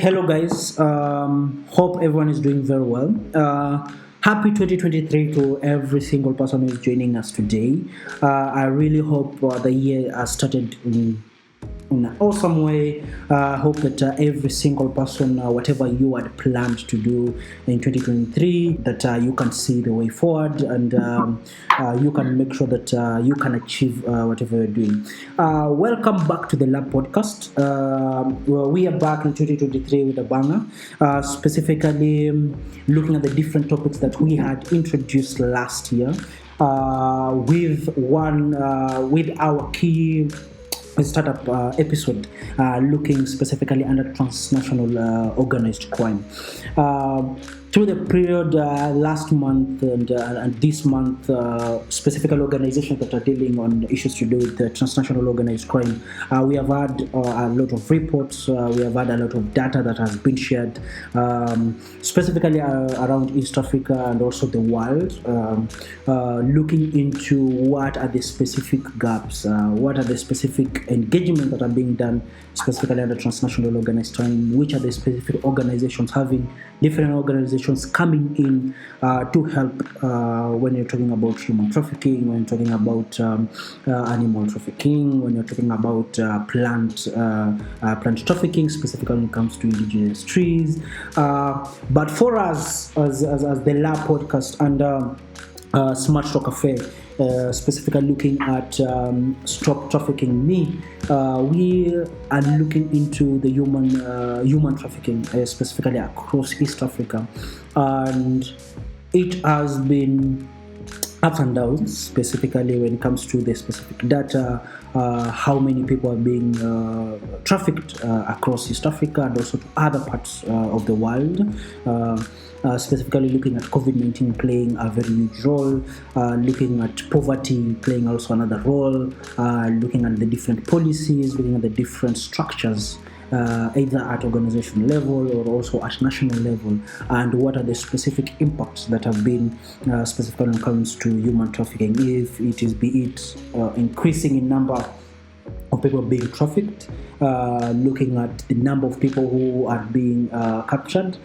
Hello, guys. Hope everyone is doing very well. Happy 2023 to every single person who is joining us today. I really hope the year has started in an awesome way. I hope that every single person, whatever you had planned to do in 2023, that you can see the way forward and you can make sure that you can achieve whatever you're doing. Welcome back to the Lab Podcast. We are back in 2023 with a banger, specifically looking at the different topics that we had introduced last year with our key startup episode looking specifically under transnational organized crime. Through the period last month and this month, specifical organizations that are dealing on issues to do with transnational organized crime, we have had a lot of reports, we have had a lot of data that has been shared, specifically around East Africa and also the world, looking into what are the specific gaps, what are the specific engagements that are being done specifically under transnational organized crime, which are the specific organizations having different organizations coming in to help when you're talking about human trafficking, when you're talking about animal trafficking, when you're talking about plant trafficking, specifically when it comes to indigenous trees. But for us, as the Lab Podcast and Smart Talk Cafe, specifically looking at Stop Trafficking Me, we are looking into the human trafficking, specifically across East Africa, and it has been ups and downs, specifically when it comes to the specific data, how many people are being trafficked across East Africa and also to other parts of the world. Specifically looking at COVID-19 playing a very huge role, looking at poverty playing also another role, looking at the different policies, looking at the different structures, either at organization level or also at national level, and what are the specific impacts that have been specifically when it comes to human trafficking, if it is be it increasing in number of people being trafficked, looking at the number of people who are being captured,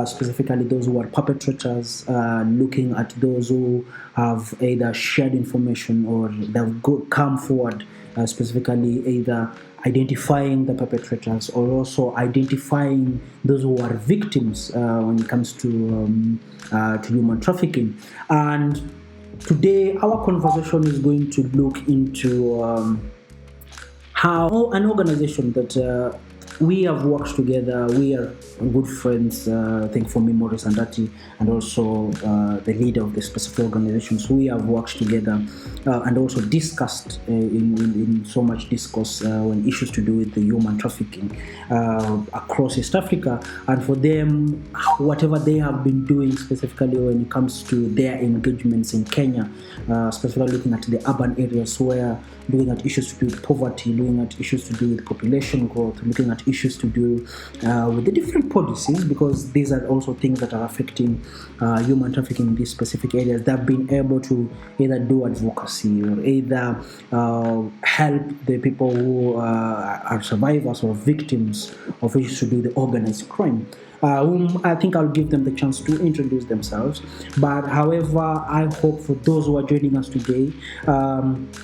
specifically those who are perpetrators, looking at those who have either shared information or they've come forward, specifically either identifying the perpetrators or also identifying those who are victims when it comes to human trafficking. And today our conversation is going to look into how an organization that we have worked together, we are good friends, I think for me, Maurice Andati, and also the leader of the specific organization. So we have worked together and also discussed in so much discourse when issues to do with the human trafficking across East Africa. And for them, whatever they have been doing specifically when it comes to their engagements in Kenya, specifically looking at the urban areas where looking at issues to do with poverty, looking at issues to do with population growth, looking at issues to do with the different policies, because these are also things that are affecting human trafficking in these specific areas. They've been able to either do advocacy or either help the people who are survivors or victims of issues to do with the organized crime. Whom I think I'll give them the chance to introduce themselves. But however, I hope for those who are joining us today,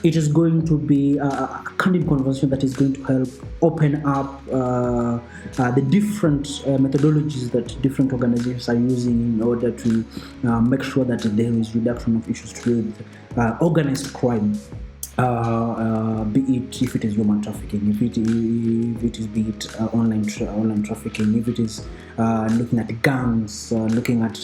it is going to be a candid conversation that is going to help open up the different methodologies that different organizations are using in order to make sure that there is reduction of issues to do with organized crime. Be it if it is human trafficking, if it is be it online trafficking, if it is looking at gangs, looking at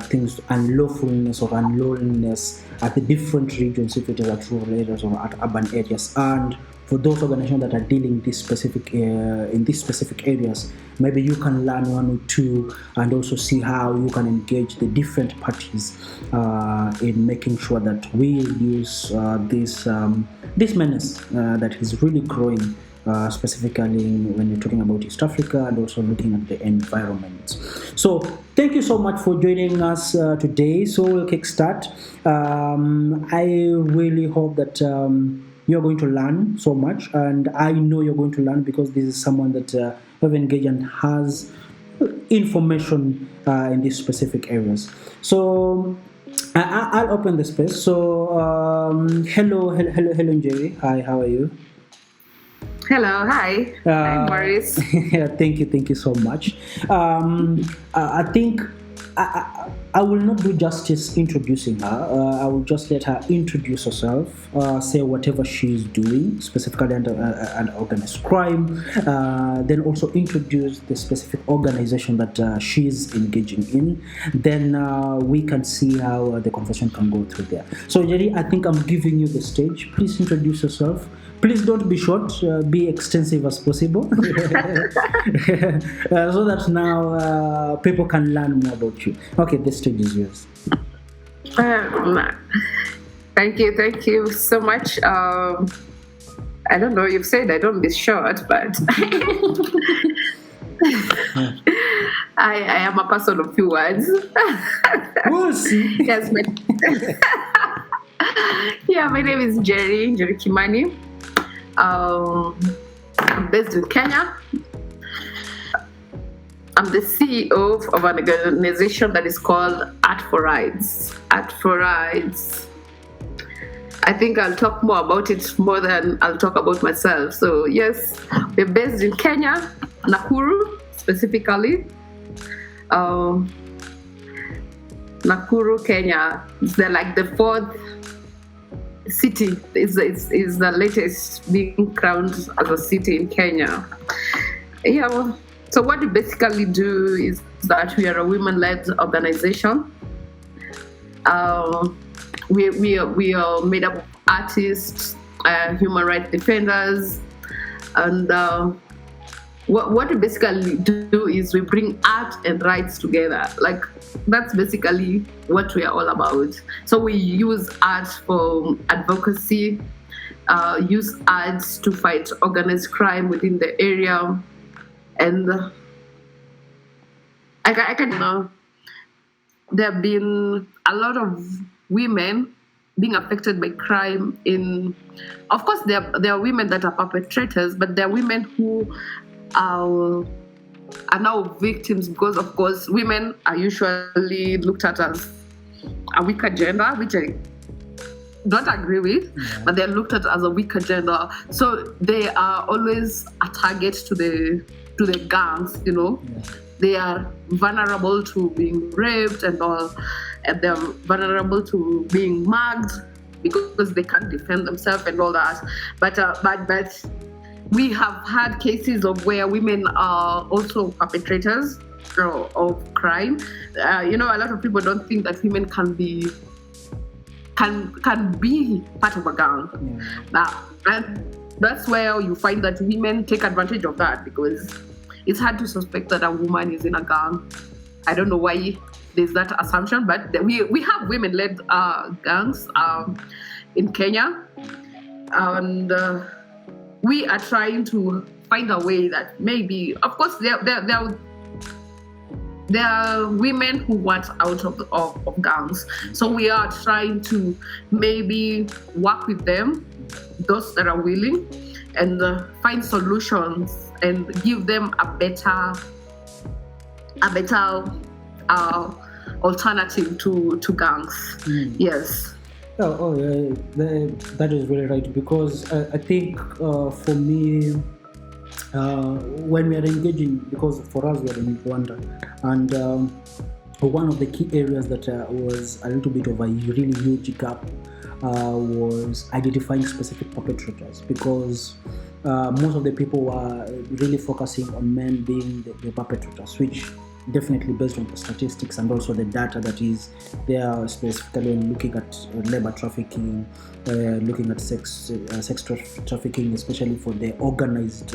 things unlawfulness or unlawfulness at the different regions, if it is at rural areas or at urban areas. And for those organizations that are dealing this specific in these specific areas, maybe you can learn one or two and also see how you can engage the different parties in making sure that we use this menace that is really growing, specifically when you're talking about East Africa and also looking at the environment. So thank you so much for joining us today. So we'll kickstart. I really hope that you're going to learn so much, and I know you're going to learn because this is someone that who have engaged and has information in these specific areas. So I'll open the space. So hello, Njeri. Hi, how are you? Hello, hi. Hi, Maurice. Yeah, thank you so much. I think I will not do justice introducing her. I will just let her introduce herself, say whatever she's doing, specifically under an organized crime, then also introduce the specific organization that she's engaging in. Then we can see how the conversation can go through there. So, Jerry, I think I'm giving you the stage. Please introduce yourself. Please don't be short, be extensive as possible, so that now people can learn more about you. Okay, the stage is yours. Thank you so much. I don't know, you've said I don't be short, but I am a person of few words. We'll see. Yes, my name is Njeri Kimani. I'm based in Kenya. I'm the CEO of an organization that is called Art for Rides. Art for Rides. I think I'll talk more about it more than I'll talk about myself. So yes, we're based in Kenya, Nakuru specifically. Nakuru, Kenya. It's the fourth city. Is the latest being crowned as a city in Kenya. Yeah. So what we basically do is that we are a women-led organization. We are made up of artists, human rights defenders, and what we basically do is we bring art and rights together. That's basically what we are all about. So we use art for advocacy, use arts to fight organized crime within the area, and I can know there have been a lot of women being affected by crime. Of course, there are women that are perpetrators, but there are women who are now victims because, of course, women are usually looked at as a weaker gender, which I don't agree with, but they're looked at as a weaker gender. So they are always a target to the gangs, They are vulnerable to being raped and all, and they're vulnerable to being mugged because they can't defend themselves and all that. But we have had cases of where women are also perpetrators of crime. A lot of people don't think that women can be part of a gang. And that's where you find that women take advantage of that, because it's hard to suspect that a woman is in a gang. I don't know why there's that assumption, but we have women-led gangs in Kenya, and we are trying to find a way that maybe, of course, there are women who want out of gangs. So we are trying to maybe work with them, those that are willing, and find solutions and give them a better alternative to gangs. Yes. That is really right, because I think for me, when we are engaging, because for us we are in Rwanda, and one of the key areas that was a little bit of a really huge gap was identifying specific perpetrators, because most of the people were really focusing on men being the perpetrators, which definitely based on the statistics and also the data that is there, specifically looking at labor trafficking, looking at sex trafficking, especially for the organized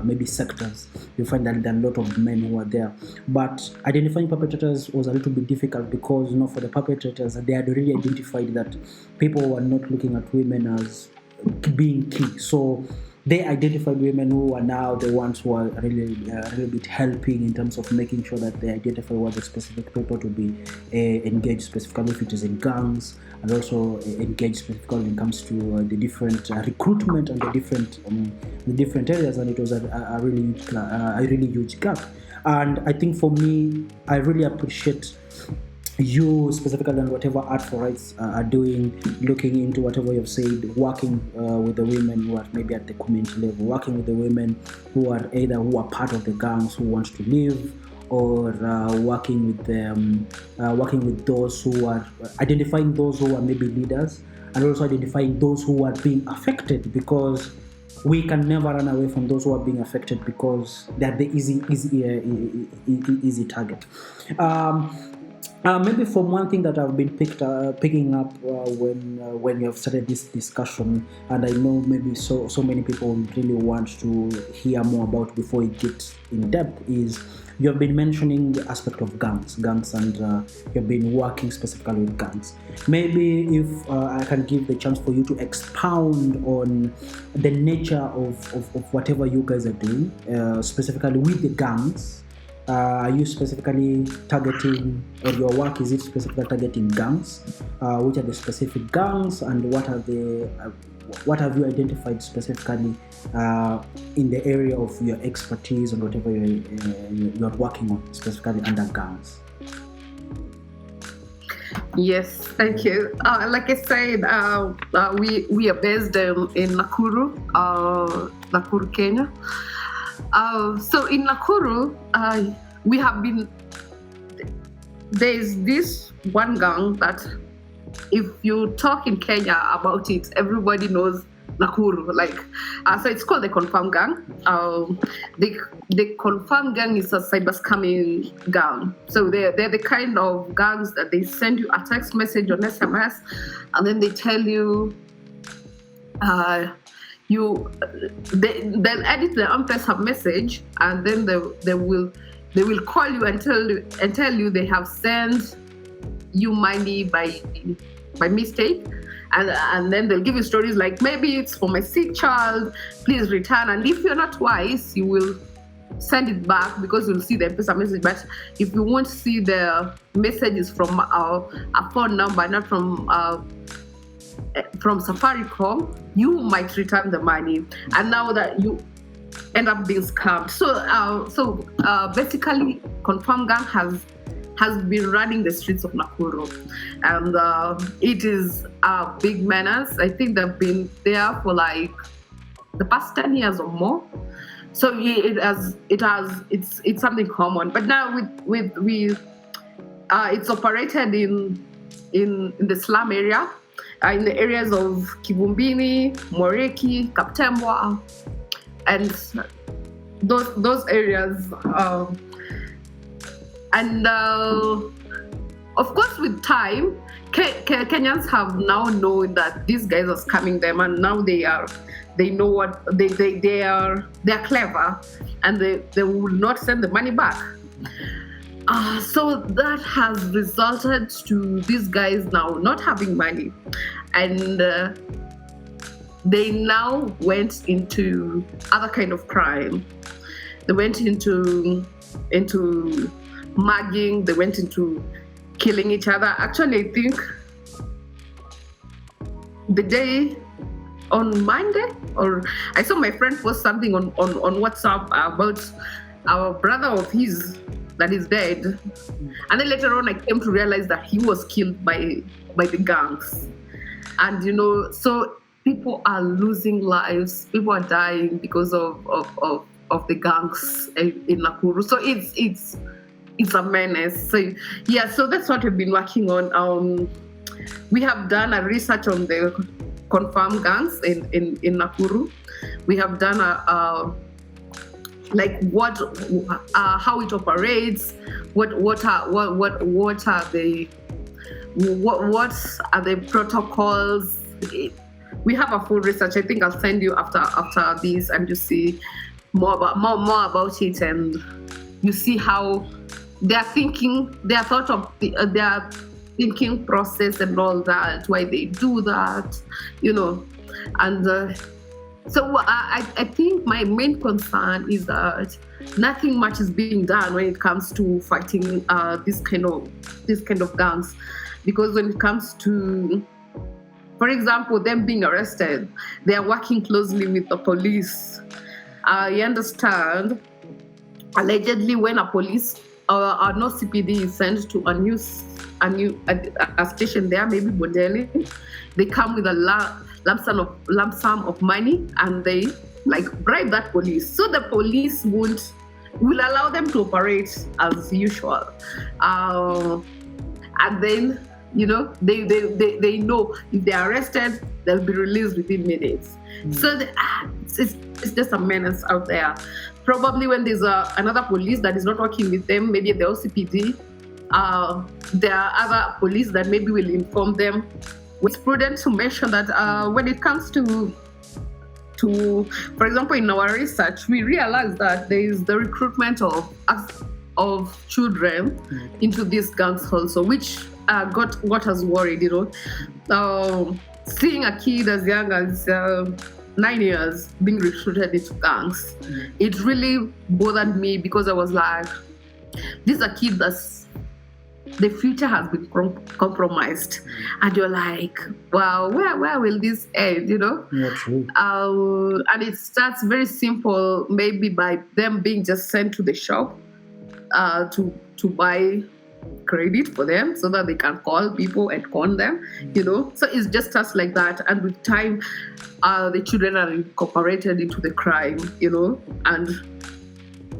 maybe sectors. You find that there are a lot of men who are there, but identifying perpetrators was a little bit difficult, because for the perpetrators, they had already identified that people were not looking at women as being key. So they identified women who are now the ones who are really a little bit helping in terms of making sure that they identify what the specific people to be engaged specifically if it is in gangs, and also engaged specifically when it comes to the different recruitment and the different areas. And it was a really huge gap. And I think for me, I really appreciate you specifically on whatever Art for Rights are doing, looking into whatever you've said, working with the women who are maybe at the community level, working with the women who are part of the gangs who want to leave, or working with those who are identifying those who are maybe leaders, and also identifying those who are being affected, because we can never run away from those who are being affected, because they're the easy target. Maybe from one thing that I've been picking up when you have started this discussion, and I know maybe so many people really want to hear more about before it gets in depth, is you have been mentioning the aspect of gangs, and you've been working specifically with gangs. Maybe if I can give the chance for you to expound on the nature of whatever you guys are doing, specifically with the gangs. Are you specifically targeting, or your work, is it specifically targeting gangs? Which are the specific gangs, and what have you identified specifically in the area of your expertise and whatever you're working on specifically under gangs? Yes, thank you. Like I said, we are based in Nakuru, Kenya. So in Nakuru, we have been. There's this one gang that, if you talk in Kenya about it, everybody knows Nakuru. So it's called the Confirm Gang. The Confirm Gang is a cyber scamming gang. So they're the kind of gangs that they send you a text message on SMS, and then they tell you. They'll edit the M-Pesa message, and then they will call you and tell you they have sent you money by mistake, and then they'll give you stories like, maybe it's for my sick child, please return. And if you're not wise, you will send it back, because you'll see the M-Pesa message. But if you won't see the messages from a phone number, not from Safaricom, you might return the money, and now that you end up being scammed. So basically, Confirm Gang has been running the streets of Nakuru, and it is a big menace. I think they've been there for like the past 10 years or more. So it's something common. But now with it's operated in the slum area. In the areas of Kivumbini, Moreki, Kaptembwa, and those areas. Of course, with time, Kenyans have now known that these guys are scamming them, and now they know what they are clever, and they will not send the money back. So that has resulted to these guys now not having money, and they now went into other kind of crime. They went into mugging. They went into killing each other. Actually, I think the day on Monday, or I saw my friend post something on WhatsApp about our brother of his that is dead, and then later on I came to realize that he was killed by the gangs. And so people are losing lives, people are dying because of the gangs in Nakuru. So it's a menace. So that's what we've been working on. We have done a research on the confirmed gangs in Nakuru. We have done how it operates, what are the protocols. We have a full research. I think I'll send you after this, and you see more about it, and you see how their thinking, their thought of their thinking process and all that, why they do that, and So I think my main concern is that nothing much is being done when it comes to fighting this kind of gangs, because when it comes to, for example, them being arrested, they are working closely with the police. I understand. Allegedly, when a police or no CPD is sent to a station there, maybe Bodeli, they come with a lump sum of money, and they like bribe that police, so the police will allow them to operate as usual, and then they know if they are arrested, they'll be released within minutes. So it's just a menace out there. Probably when there's another police that is not working with them, maybe the OCPD, there are other police that maybe will inform them. It's prudent to mention that when it comes to, for example, in our research, we realized that there is the recruitment of children into these gangs also, which got us worried. Seeing a kid as young as 9 years being recruited into gangs, it really bothered me, because I was like, this is a kid that's the future has been compromised, and you're like, wow, where will this end? Yeah, true. And it starts very simple, maybe by them being just sent to the shop to buy credit for them, so that they can call people and con them, So it's just us like that, and with time, the children are incorporated into the crime, and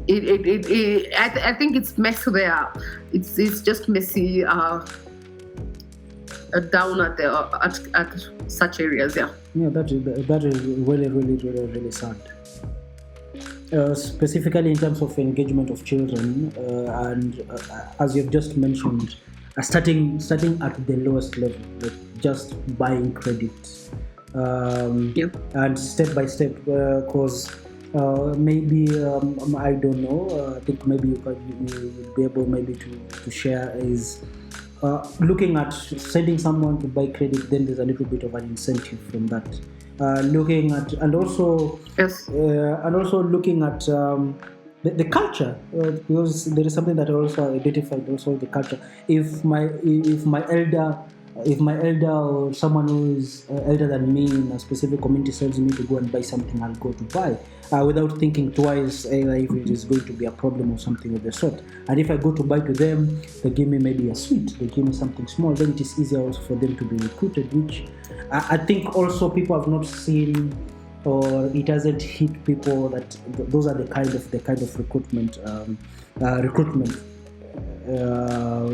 I think it's messy there. It's just messy down at such areas. Yeah. Yeah, that is really, really, really, really sad. Specifically in terms of engagement of children, and as you've just mentioned, starting at the lowest level, like just buying credits, and step by step, because maybe I don't know. I think maybe you would be able maybe to share is looking at sending someone to buy credit. Then there's a little bit of an incentive from that. Looking at and also looking at the culture, because there is something that I also identified, also the culture. If my elder or someone who is elder than me in a specific community tells me to go and buy something, I'll go to buy without thinking twice if it is going to be a problem or something of the sort. And if I go to buy to them, they give me maybe a sweet, they give me something small, then it is easier also for them to be recruited, which I think also people have not seen, or it hasn't hit people that those are the kind of recruitment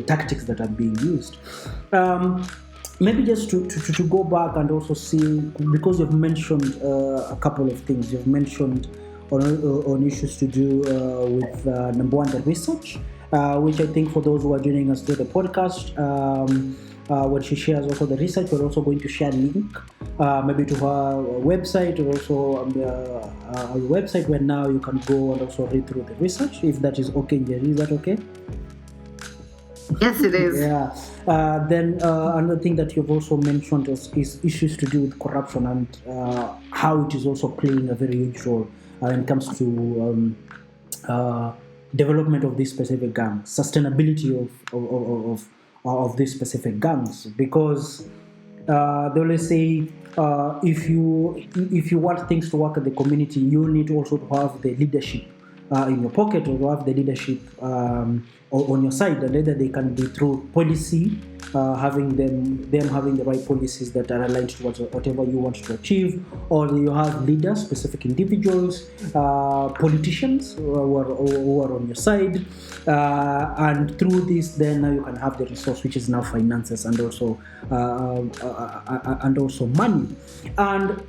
tactics that are being used. Maybe just to go back and also see, because you've mentioned a couple of things. You've mentioned on issues to do with number one, the research, which I think for those who are joining us through the podcast, when she shares also the research, we're also going to share a link maybe to her website, or also a website where now you can go and also read through the research, if that is okay. Njeri, is that okay? Yes, it is. Yeah. Then another thing that you've also mentioned is issues to do with corruption, and how it is also playing a very huge role when it comes to development of these specific gangs, sustainability of these specific gangs, because they always say if you want things to work in the community, you need also to have the leadership in your pocket, or to have the leadership on your side, and either they can be through policy, having them having the right policies that are aligned towards whatever you want to achieve, or you have leaders, specific individuals, politicians who are on your side, and through this, then now you can have the resource, which is now finances, and also money. And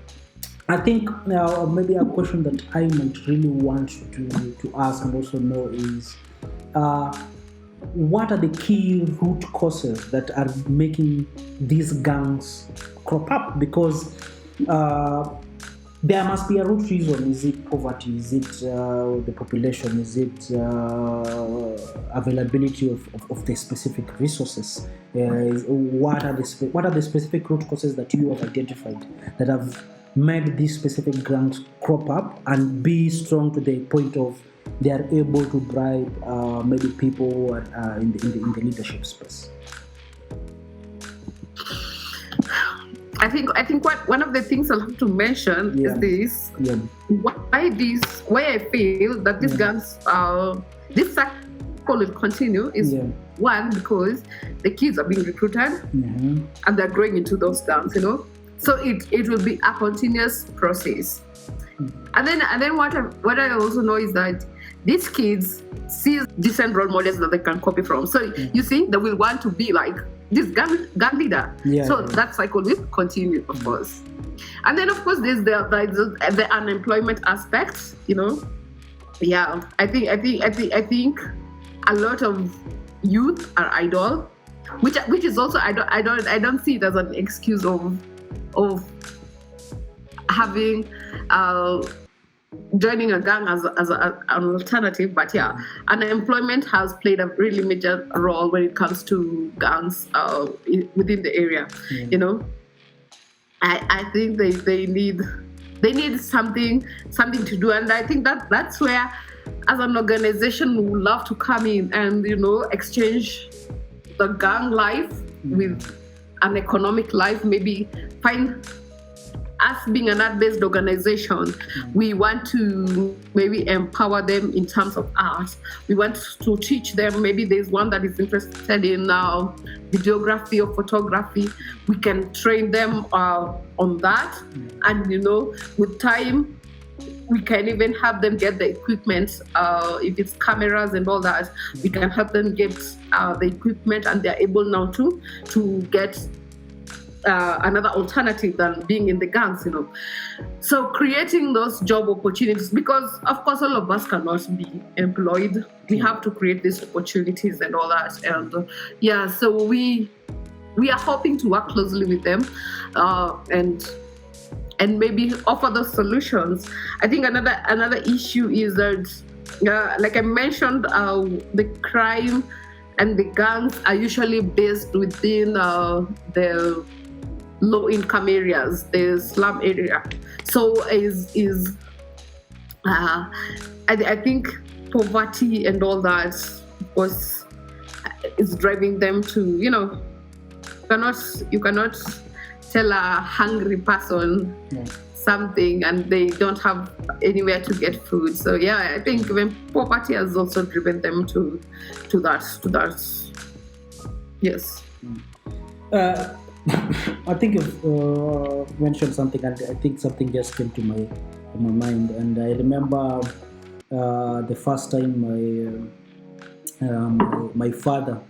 I think maybe a question that I might really want to ask and also know is, what are the key root causes that are making these gangs crop up? Because there must be a root reason. Is it poverty? Is it the population? Is it availability of the specific resources? What are the specific root causes that you have identified that have made these specific gangs crop up and be strong to the point of they are able to bribe maybe people who are in the leadership space? I think one of the things I'll have to mention is this. Yeah. Why I feel that these gangs, this cycle will continue is one, because the kids are being recruited and they're growing into those gangs, so it will be a continuous process. And then what I also know is that these kids see different role models that they can copy from. So you see, they will want to be like this gang leader. That cycle will continue, of course. And then, of course, there's the unemployment aspect. Yeah, I think a lot of youth are idle, which is also I don't see it as an excuse of having joining a gang as an alternative. But unemployment has played a really major role when it comes to gangs within the area. I think they need something to do, and I think that's where, as an organization, we would love to come in and exchange the gang life with an economic life. Maybe find us being an art-based organization, we want to maybe empower them in terms of art. We want to teach them. Maybe there's one that is interested in videography or photography. We can train them on that, and with time, we can even have them get the equipment. If it's cameras and all that, we can help them get the equipment, and they're able now to get another alternative than being in the gangs, So creating those job opportunities, because of course all of us cannot be employed. We have to create these opportunities and all that. And so we are hoping to work closely with them and maybe offer those solutions. I think another issue is that, like I mentioned, the crime and the gangs are usually based within the low-income areas, the slum area. So I think poverty and all that is driving them to, you cannot tell a hungry person something and they don't have anywhere to get food. So I think even poverty has also driven them to that. Yes. I think you've mentioned something, and I think something just came to my mind. And I remember the first time my father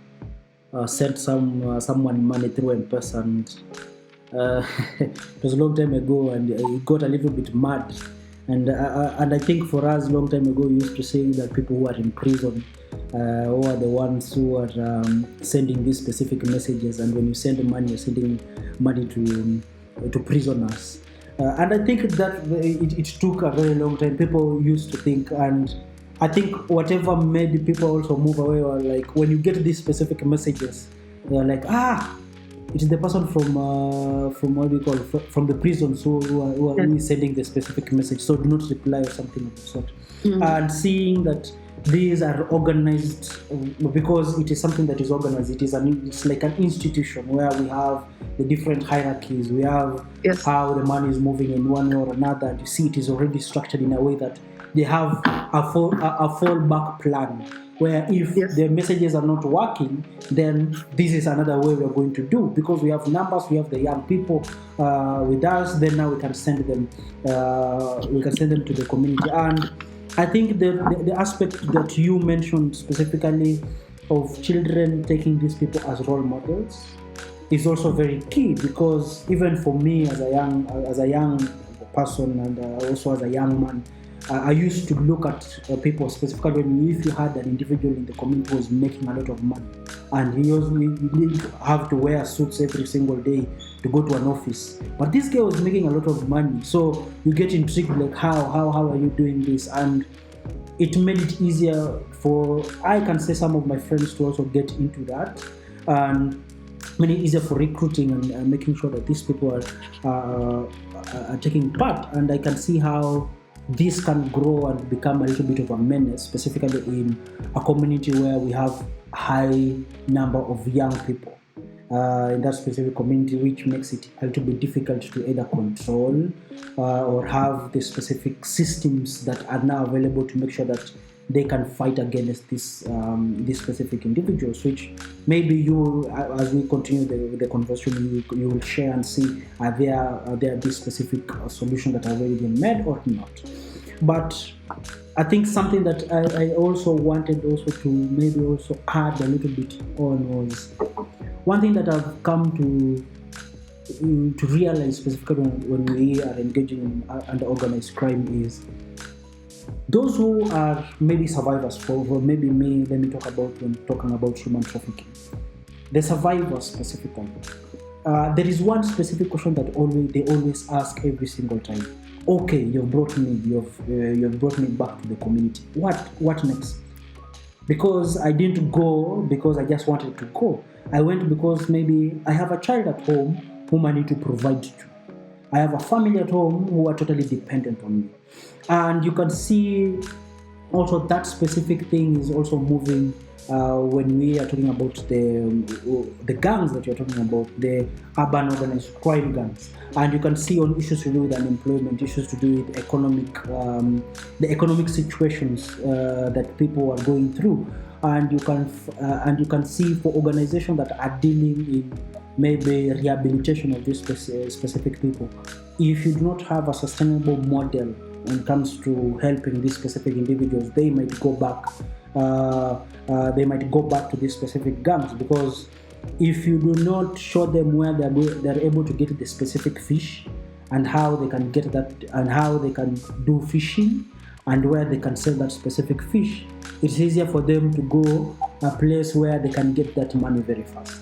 sent someone money through M-Pesa, and it was a long time ago, and it got a little bit mad. And I think for us, long time ago, we used to say that people who are in prison who are the ones who are sending these specific messages, and when you send money, you're sending money to prisoners. And I think that it took a very long time. People used to think, and I think whatever made people also move away, or like when you get these specific messages, they're like, it is the person from what do you call it, from the prisons who are sending the specific message, so do not reply or something of the sort. And seeing that these are organized, because it is something that is organized. It's like an institution where we have the different hierarchies. We have how the money is moving in one way or another. And you see, it is already structured in a way that they have a fallback plan, where if the messages are not working, then this is another way we're going to do, because we have numbers, we have the young people with us. Then now we can send them to the community. And I think the aspect that you mentioned specifically of children taking these people as role models is also very key, because even for me as a young person, and also as a young man, I used to look at people, specifically if you had an individual in the community who was making a lot of money, and he didn't have to wear suits every single day to go to an office, but this guy was making a lot of money. So you get intrigued, like how are you doing this? And it made it easier for, I can say, some of my friends to also get into that. And many easier for recruiting and making sure that these people are taking part. And I can see how this can grow and become a little bit of a menace, specifically in a community where we have high number of young people in that specific community, which makes it a little bit difficult to either control or have the specific systems that are now available to make sure that they can fight against these specific individuals, which maybe you, as we continue the conversation, you will share and see are there these specific solutions that are already been made or not. But I think something that I also wanted also to maybe also add a little bit on was one thing that I've come to realize specifically when we are engaging in under organized crime is those who are maybe survivors for maybe me, let me talk about when talking about human trafficking. The survivors specifically. There is one specific question that they always ask every single time. Okay, you've brought me back to the community. What next? Because I didn't go because I just wanted to go. I went because maybe I have a child at home whom I need to provide to. I have a family at home who are totally dependent on me. And you can see also that specific thing is also moving when we are talking about the gangs that you're talking about, the urban organized crime gangs. And you can see on issues to do with unemployment, issues to do with the economic situations that people are going through. And you can see for organizations that are dealing in maybe rehabilitation of these specific people, if you do not have a sustainable model when it comes to helping these specific individuals, they might go back. They might go back to these specific gangs, because if you do not show them where they're able to get the specific fish and how they can get that and how they can do fishing and where they can sell that specific fish, it's easier for them to go a place where they can get that money very fast.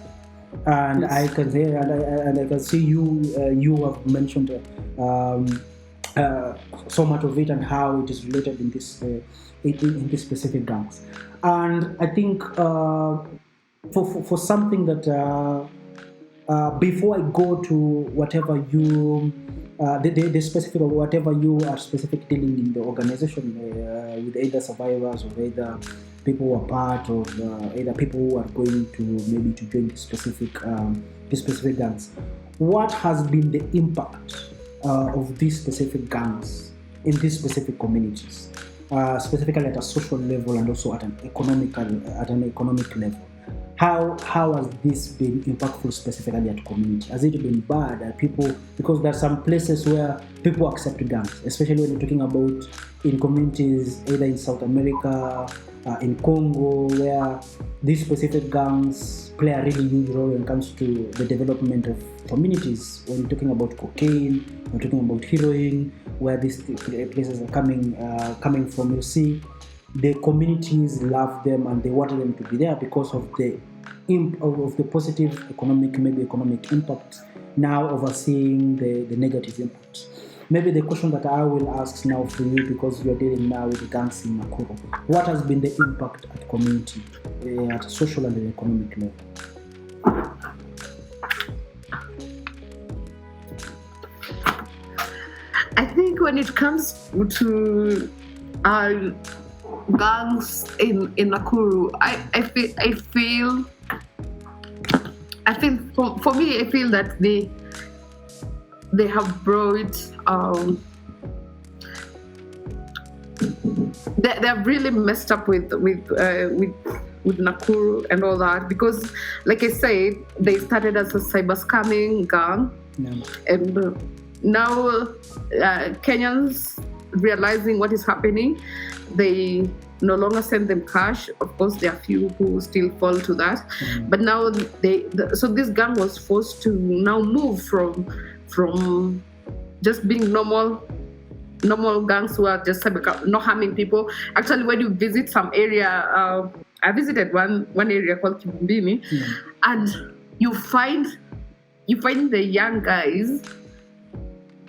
And yes. I can say, and I can see you have mentioned so much of it and how it is related in this specific gangs. And I think for something that before I go to whatever you the specific or whatever you are specific dealing in the organization with either survivors or either people who are part of either people who are going to maybe to join the specific gangs, what has been the impact of these specific gangs in these specific communities, specifically at a social level and also at an economic level? How has this been impactful specifically at community? Has it been bad at people? Because there are some places where people accept gangs, especially when you're talking about in communities either in South America, in Congo, where these specific gangs play a really huge role when it comes to the development of communities. When you're talking about cocaine, we're talking about heroin, where these places are coming from, you see, the communities love them and they want them to be there because of the positive economic impact, now overseeing the negative impacts. Maybe the question that I will ask now for you, because you're dealing now with the gangs in Nakuru, what has been the impact at community, at a social and economic level? I think when it comes to gangs in Nakuru, I feel for me, I feel that they have brought they have really messed up with Nakuru and all that, because like I said, they started as a cyber scamming gang, and now Kenyans realizing what is happening, they no longer send them cash. Of course, there are few who still fall to that, but now so this gang was forced to now move from just being normal gangs who are just not harming people. Actually, when you visit some area, I visited one area called Kibumbini, and you find the young guys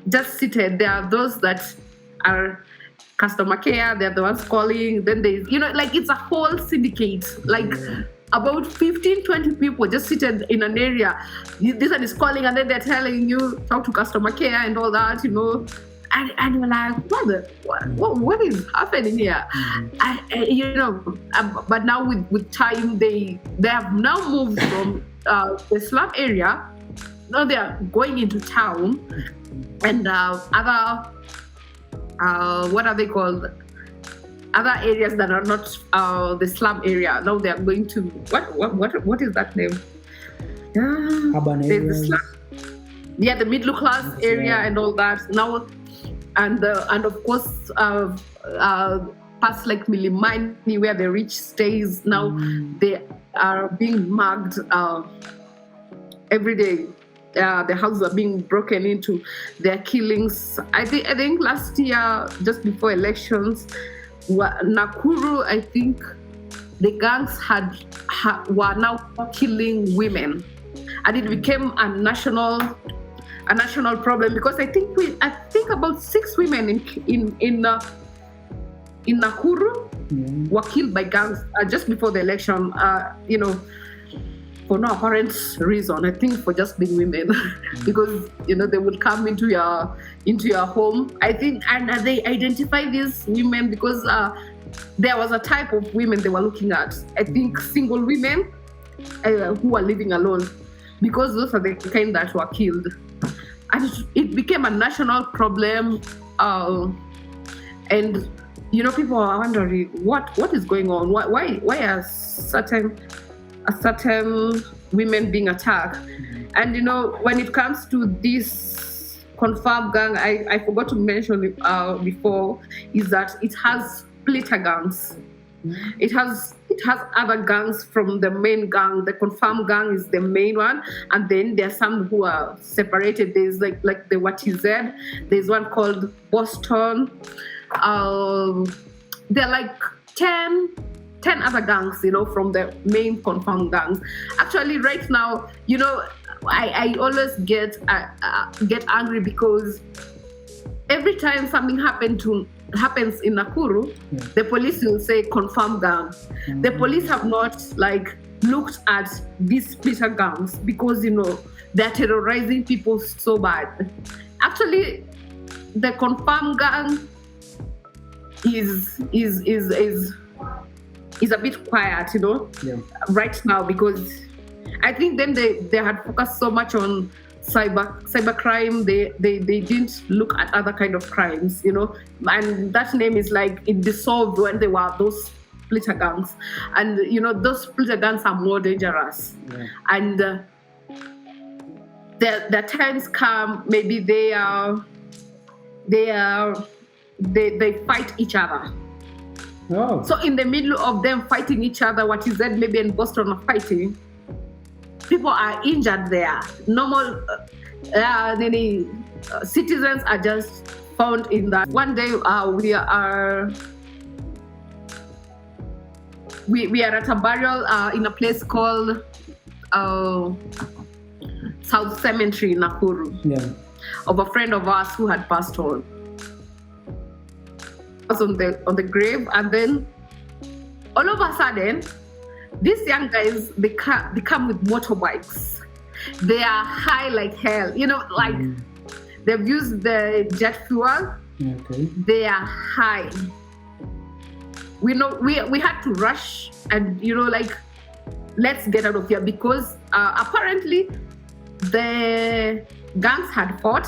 just seated. There are those that are customer care, they're the ones calling, then they, like it's a whole syndicate. Like about 15, 20 people just seated in an area. This one is calling, and then they're telling you, talk to customer care and all that, And you're like, what is happening here? But now with time, they have now moved from the slum area. Now they are going into town, and other what are they called? Other areas that are not the slum area. Now they are going to what is that name? Urban areas. The middle class area and all that. Now, and of course, parts like Milimani where the rich stays. Now they are being mugged every day. The houses are being broken into. There are killings. I think last year, just before elections, Nakuru, I think the gangs were now killing women, and it became a national problem, because I think about 6 women in Nakuru were killed by gangs just before the election. For no apparent reason. I think for just being women, because they would come into your home. I think, and they identify these women because there was a type of women they were looking at. I think single women who are living alone, because those are the kind that were killed, and it became a national problem. And people are wondering what is going on. Why are certain women being attacked? And when it comes to this confirmed gang, I forgot to mention it before, is that it has splitter gangs. It has other gangs from the main gang. The confirmed gang is the main one, and then there are some who are separated. There's like the WTZ. There's one called Boston. There are like 10 other gangs, from the main confirmed gangs. Actually, right now, I always get angry, because every time something happens in Nakuru, the police will say confirmed gang. The police have not looked at these splitter gangs, because they're terrorizing people so bad. Actually, the confirmed gang is a bit quiet, right now, because I think then they had focused so much on cyber crime. They didn't look at other kind of crimes, and that name is it dissolved when they were those splitter gangs, and those splitter gangs are more dangerous. And the times come, maybe they fight each other. Oh. So in the middle of them fighting each other, what is that? Maybe in Boston are fighting, people are injured there. Normal citizens are just found in that. One day we are at a burial in a place called South Cemetery in Nakuru, of a friend of ours who had passed on. On the grave, and then all of a sudden, these young guys, they come with motorbikes. They are high like hell, they've used the jet fuel. They are high. We had to rush and let's get out of here, because apparently the gangs had fought.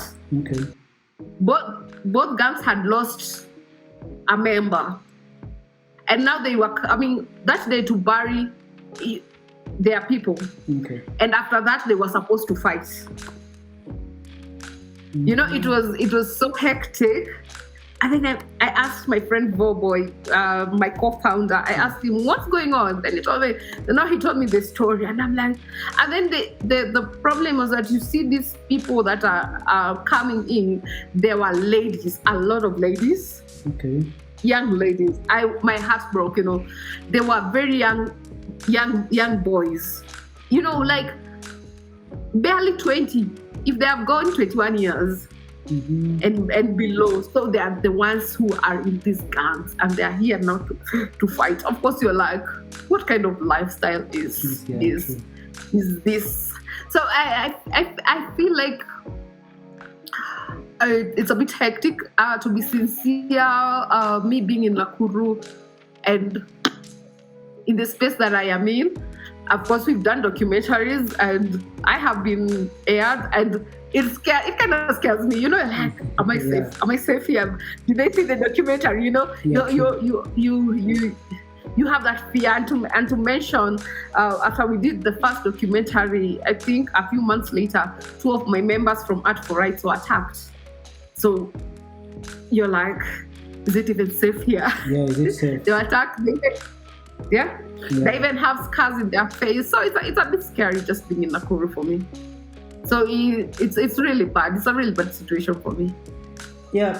Both gangs had lost a member, and now they were coming that day to bury their people. And after that, they were supposed to fight. It was so hectic. And then I asked my friend Boboy, my co-founder, I asked him, what's going on? Then he told me the story, and I'm like, and then the problem was that you see these people that are coming in, there were ladies, a lot of ladies. Young ladies. My heart broke, They were very young boys. Barely 20. If they have gone 21 years, and below. So they are the ones who are in these gangs, and they are here now to fight. Of course, you're like, what kind of lifestyle is this? So I feel like it's a bit hectic. To be sincere, me being in Nakuru and in the space that I am in, of course, we've done documentaries, and I have been aired, and it kind of scares me. Like, am I safe? Am I safe here? Did they see the documentary? You have that fear. And to mention, after we did the first documentary, I think a few months later, 2 of my members from Art for Rights were attacked. So you're like, is it even safe here? Yeah, is it safe? They were attacked. They even have scars in their face. So it's a bit scary just being in Nakuru for me. So it's really bad. It's a really bad situation for me. Yeah,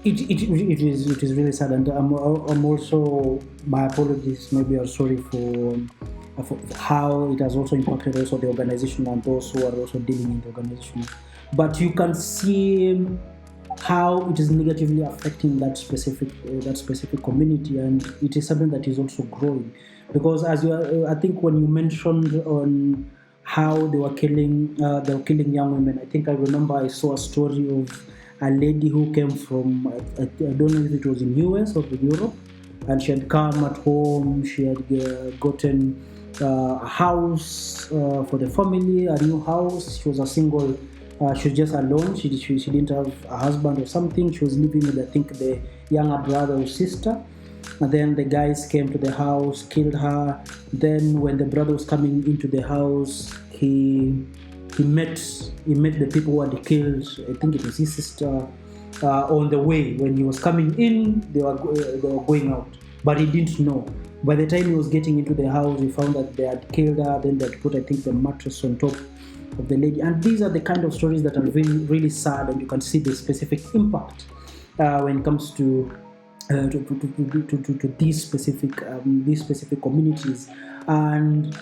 it is really sad, and I'm also, my apologies. Maybe I'm sorry for how it has also impacted also the organization and those who are also dealing in the organization. But you can see how it is negatively affecting that specific community, and it is something that is also growing, because I think when you mentioned on how they were killing young women, I think I remember I saw a story of a lady who came from, I don't know if it was in US or in Europe, and she had come at home. She had gotten a house for the family, a new house. She was a single. She was just alone. She didn't have a husband or something. She was living with, I think, the younger brother or sister. And then the guys came to the house, killed her. Then when the brother was coming into the house, he met the people who had killed, I think it was his sister, on the way. When he was coming in, they were going out, but he didn't know. By the time he was getting into the house, he found that they had killed her. Then they had put, I think, the mattress on top of the lady. And these are the kind of stories that are really, really sad, and you can see the specific impact when it comes to these specific communities. And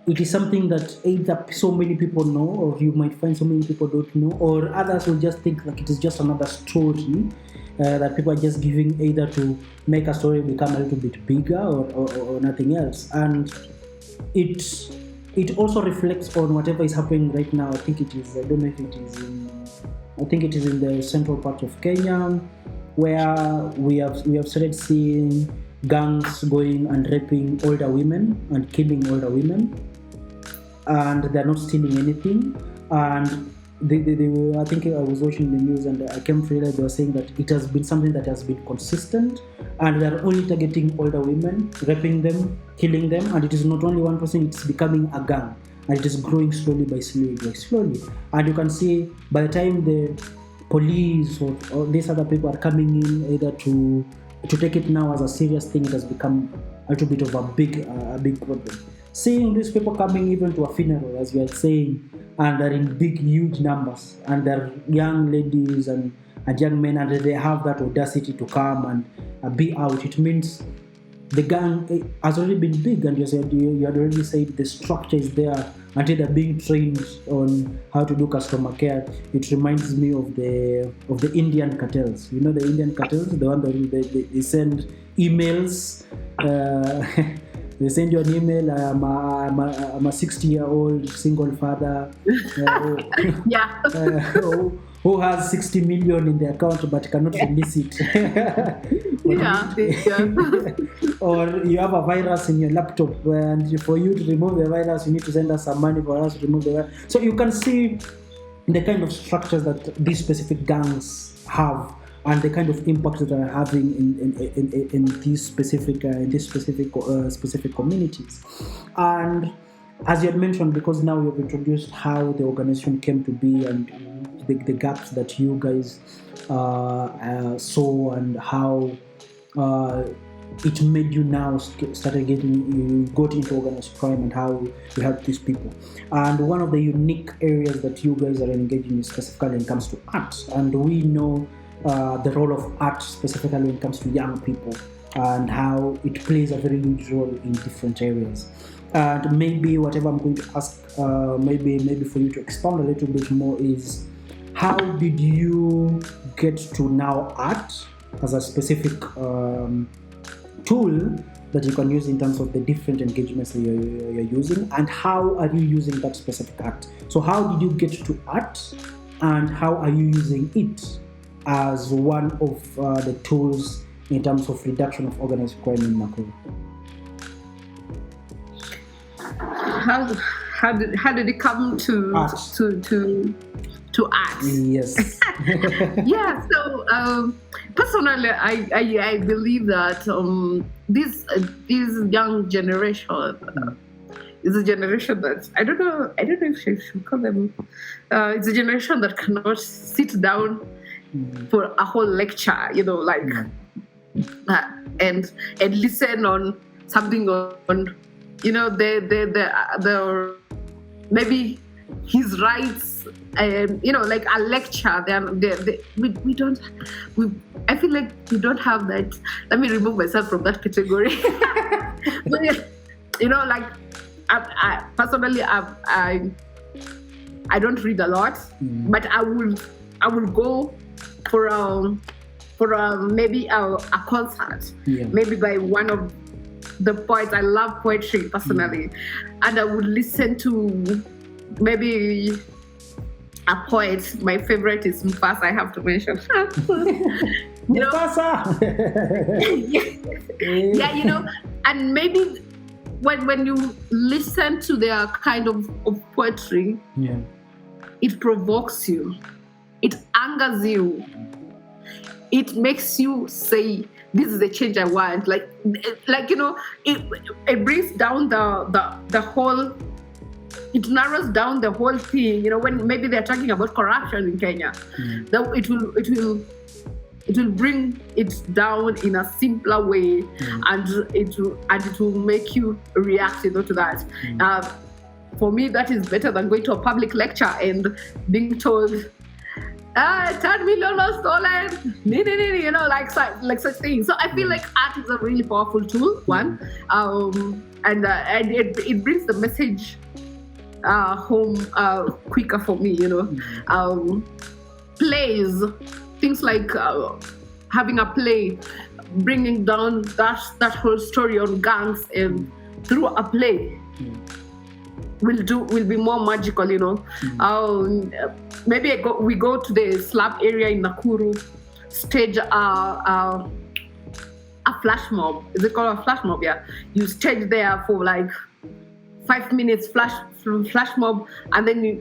it is something that either so many people know, or you might find so many people don't know, or others will just think like it is just another story that people are just giving, either to make a story become a little bit bigger or nothing else. And it also reflects on whatever is happening right now. I think it is, I don't know if it is I think it is in the central part of Kenya, where we have started seeing gangs going and raping older women and killing older women, and they're not stealing anything. And they were, I think I was watching the news, and I came to realize they were saying that it has been something that has been consistent, and they're only targeting older women, raping them, killing them. And it is not only one person, it's becoming a gang, and it is growing slowly by slowly. And you can see by the time the police or these other people are coming in, either to take it now as a serious thing, it has become a little bit of a big problem. Seeing these people coming even to a funeral, as we are saying, and they're in big, huge numbers, and they're young ladies and young men, and they have that audacity to come and be out. It means the gang has already been big, and you had already said the structure is there until they're being trained on how to do customer care. It reminds me of the Indian cartels. You know the Indian cartels, the one that they send emails. They send you an email. I'm a 60-year-old single father who has 60 million in the account but cannot release it. Or you have a virus in your laptop, and for you to remove the virus, you need to send us some money for us to remove the virus. So you can see the kind of structures that these specific gangs have, and the kind of impact that they're having in these specific communities. And as you had mentioned, because now you have introduced how the organization came to be and the gaps that you guys saw, and how it made you now you got into organized crime, and how you help these people. And one of the unique areas that you guys are engaging in specifically when it comes to art, and we know the role of art specifically when it comes to young people, and how it plays a very huge role in different areas. And maybe whatever I'm going to ask, maybe for you to expound a little bit more, is how did you get to now art as a specific tool that you can use in terms of the different engagements that you're using, and how are you using that specific art? So how did you get to art, and how are you using it as one of the tools in terms of reduction of organized crime in Nakuru? How did it come to Art. to art? Yes. Yeah. So personally, I believe that this young generation is a generation that I don't know if I should call them. It's a generation that cannot sit down for a whole lecture, and listen on something on, the maybe his rights, like a lecture. We don't. I feel like we don't have that. Let me remove myself from that category. But, like I personally, I don't read a lot, but I will go for maybe a concert, maybe by one of the poets. I love poetry personally, and I would listen to maybe a poet. My favorite is Mufasa, I have to mention. Mufasa! Yeah, and maybe when you listen to their kind of poetry, it provokes you, it angers you, it makes you say, this is the change I want. It brings down the whole, it narrows down the whole thing. When maybe they're talking about corruption in Kenya, it will bring it down in a simpler way, and it will make you react, to that. For me, that is better than going to a public lecture and being told, 10 million was stolen, like such things. So I feel like art is a really powerful tool, one, and it brings the message home quicker for me. Plays, things like having a play, bringing down that whole story on gangs, and through a play will be more magical. Maybe we go to the slum area in Nakuru, stage a flash mob. Is it called a flash mob? Yeah. You stage there for like 5 minutes, flash mob, and then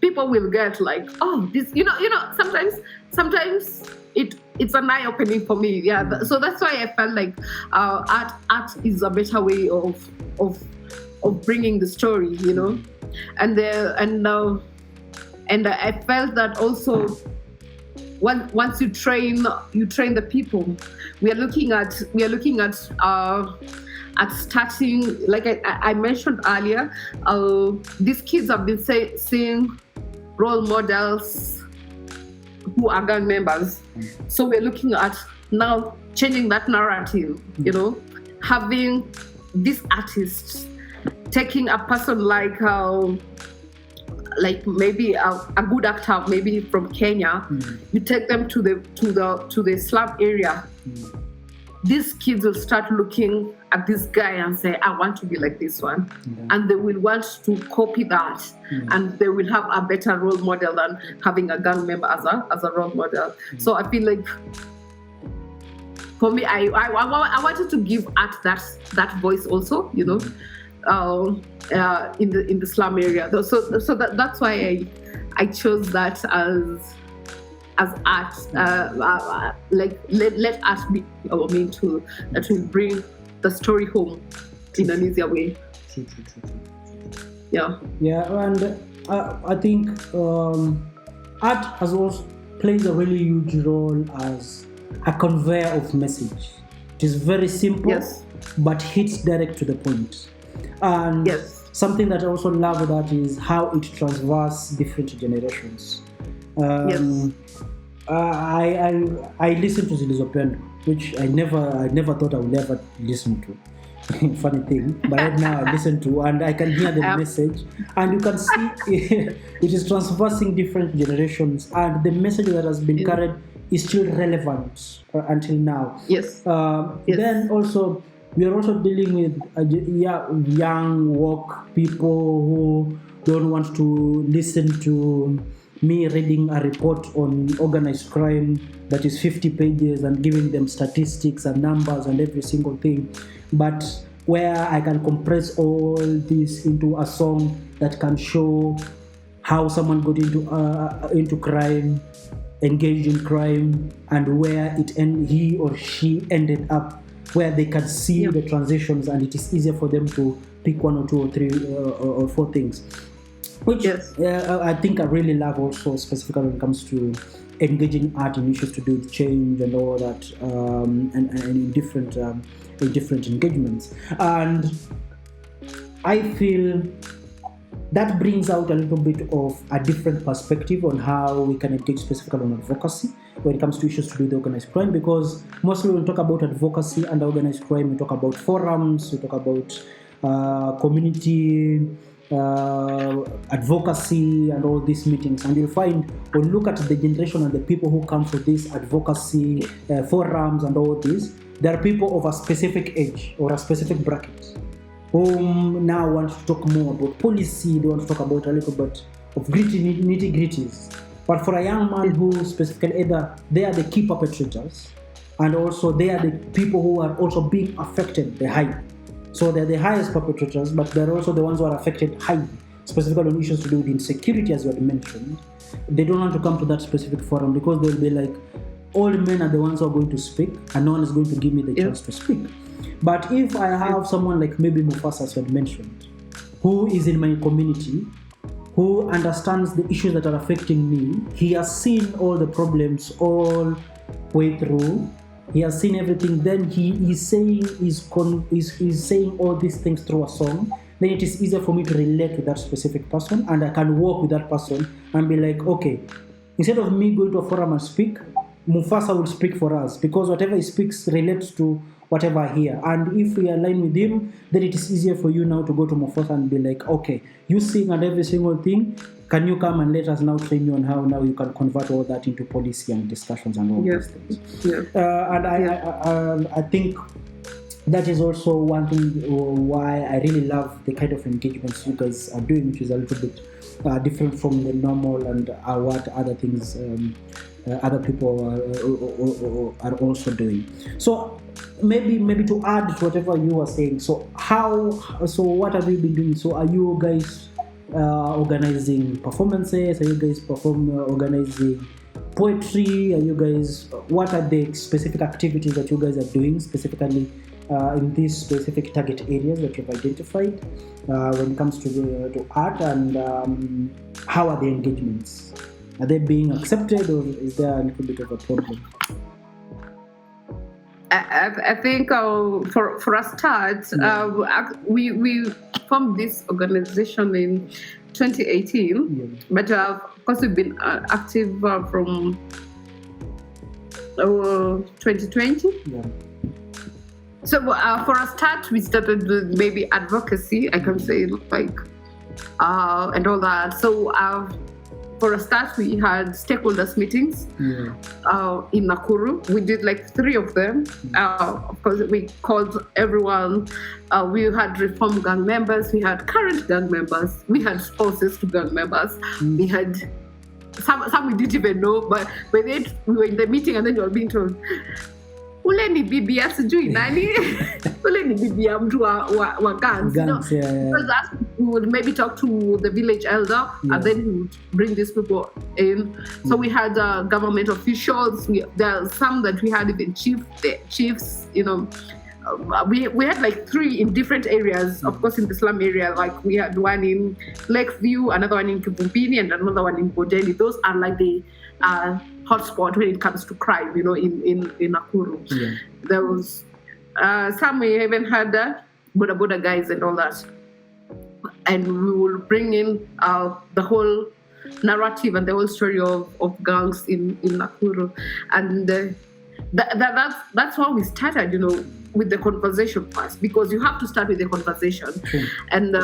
people will get like, oh, this, sometimes it's an eye opening for me. Yeah. So that's why I felt like art is a better way of bringing the story, and I felt that also once you train the people. We are looking at starting, like I mentioned earlier, these kids have been seeing role models who are gang members. So we're looking at now changing that narrative, having these artists taking a person like maybe a good actor, maybe from Kenya, you take them to the slum area. These kids will start looking at this guy and say, I want to be like this one. And they will want to copy that. And they will have a better role model than having a gang member as a role model. So I feel like, for me, I wanted to give art that voice also, in the slum area. So that's why I chose that as art. Let art be our main tool that will bring the story home in an easier way. True. Yeah. Yeah, and I think art has also plays a really huge role as a conveyor of message. It is very simple, but hits direct to the point. And something that I also love about that is how it traverses different generations. I listened to Zilizopendo, which I never thought I would ever listen to. Funny thing, but right now I listen to and I can hear the message, and you can see it is traversing different generations, and the message that has been carried is still relevant until now. Yes. Then also we are also dealing with young woke people who don't want to listen to me reading a report on organized crime that is 50 pages and giving them statistics and numbers and every single thing, but where I can compress all this into a song that can show how someone got into crime, engaged in crime, and where he or she ended up, where they can see the transitions, and it is easier for them to pick one or two or three or four things, which I think I really love also, specifically when it comes to engaging art in issues to do with change and all that, and in different engagements. And I feel that brings out a little bit of a different perspective on how we can engage specifically on advocacy when it comes to issues to do with organized crime, because mostly when we talk about advocacy and organized crime, we talk about forums, we talk about community advocacy and all these meetings, and you'll find when you look at the generation and the people who come for this advocacy forums and all this, there are people of a specific age or a specific bracket who now want to talk more about policy, they want to talk about a little bit of nitty-gritties. But for a young man who specifically, either they are the key perpetrators and also they are the people who are also being affected the high. So they're the highest perpetrators, but they're also the ones who are affected highly, specifically on issues to do with insecurity, as you had mentioned. They don't want to come to that specific forum because they'll be like, all men are the ones who are going to speak and no one is going to give me the chance to speak. But if I have someone like maybe Mufasa, as you had mentioned, who is in my community, who understands the issues that are affecting me, he has seen all the problems all way through, he has seen everything, then he is saying saying all these things through a song, then it is easier for me to relate to that specific person, and I can walk with that person and be like, okay, instead of me going to a forum and speak, Mufasa will speak for us, because whatever he speaks relates to whatever I hear. And if we align with him, then it is easier for you now to go to Mufasa and be like, okay, you sing and every single thing, can you come and let us now train you on how now you can convert all that into policy and discussions and all these things. And I think that is also one thing why I really love the kind of engagements you guys are doing, which is a little bit different from the normal and what other things other people are also doing. So maybe to add to whatever you were saying, so what have you been doing? So are you guys organizing performances? Are you guys organizing poetry? Are you guys, what are the specific activities that you guys are doing specifically in these specific target areas that you've identified when it comes to art, and how are the engagements? Are they being accepted, or is there a little bit of a problem? I think for a start, we formed this organization in 2018, but of course we've been active from 2020. So for a start, we started with maybe advocacy, I can say, like, and all that. So for a start, we had stakeholders meetings in Nakuru. We did like 3 of them. Of course, we called everyone. We had reform gang members, we had current gang members, we had spouses to gang members, we had some we didn't even know, but we were in the meeting and then you were being told, ule ni bibi ya sijui nani, ule ni bibi ya mtu wa gangs. Because that we would maybe talk to the village elder and then we would bring these people in. So we had government officials. There are some that we had even chiefs, you know. We had like 3 in different areas. Of course, in the slum area, like we had one in Lakeview, another one in Kipumpini, and another one in Bodeni. Those are like the hotspot when it comes to crime, you know, in Nakuru. There was some we even had Boda Boda guys and all that. And we will bring in the whole narrative and the whole story of gangs in Nakuru. And that's how we started, with the conversation first, because you have to start with the conversation. True. And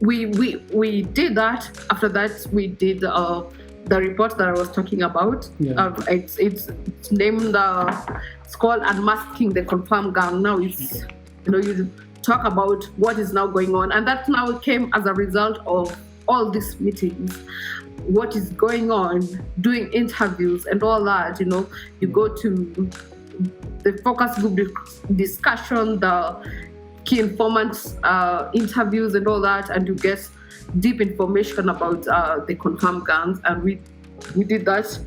we did that. After that, we did the report that I was talking about. Yeah. It's named it's called Unmasking the Confirmed Gang. Now it's you talk about what is now going on, and that now came as a result of all these meetings, what is going on, doing interviews and all that. You go to the focus group discussion, the key informants interviews and all that, and you get deep information about the confirmed gangs. And we did that.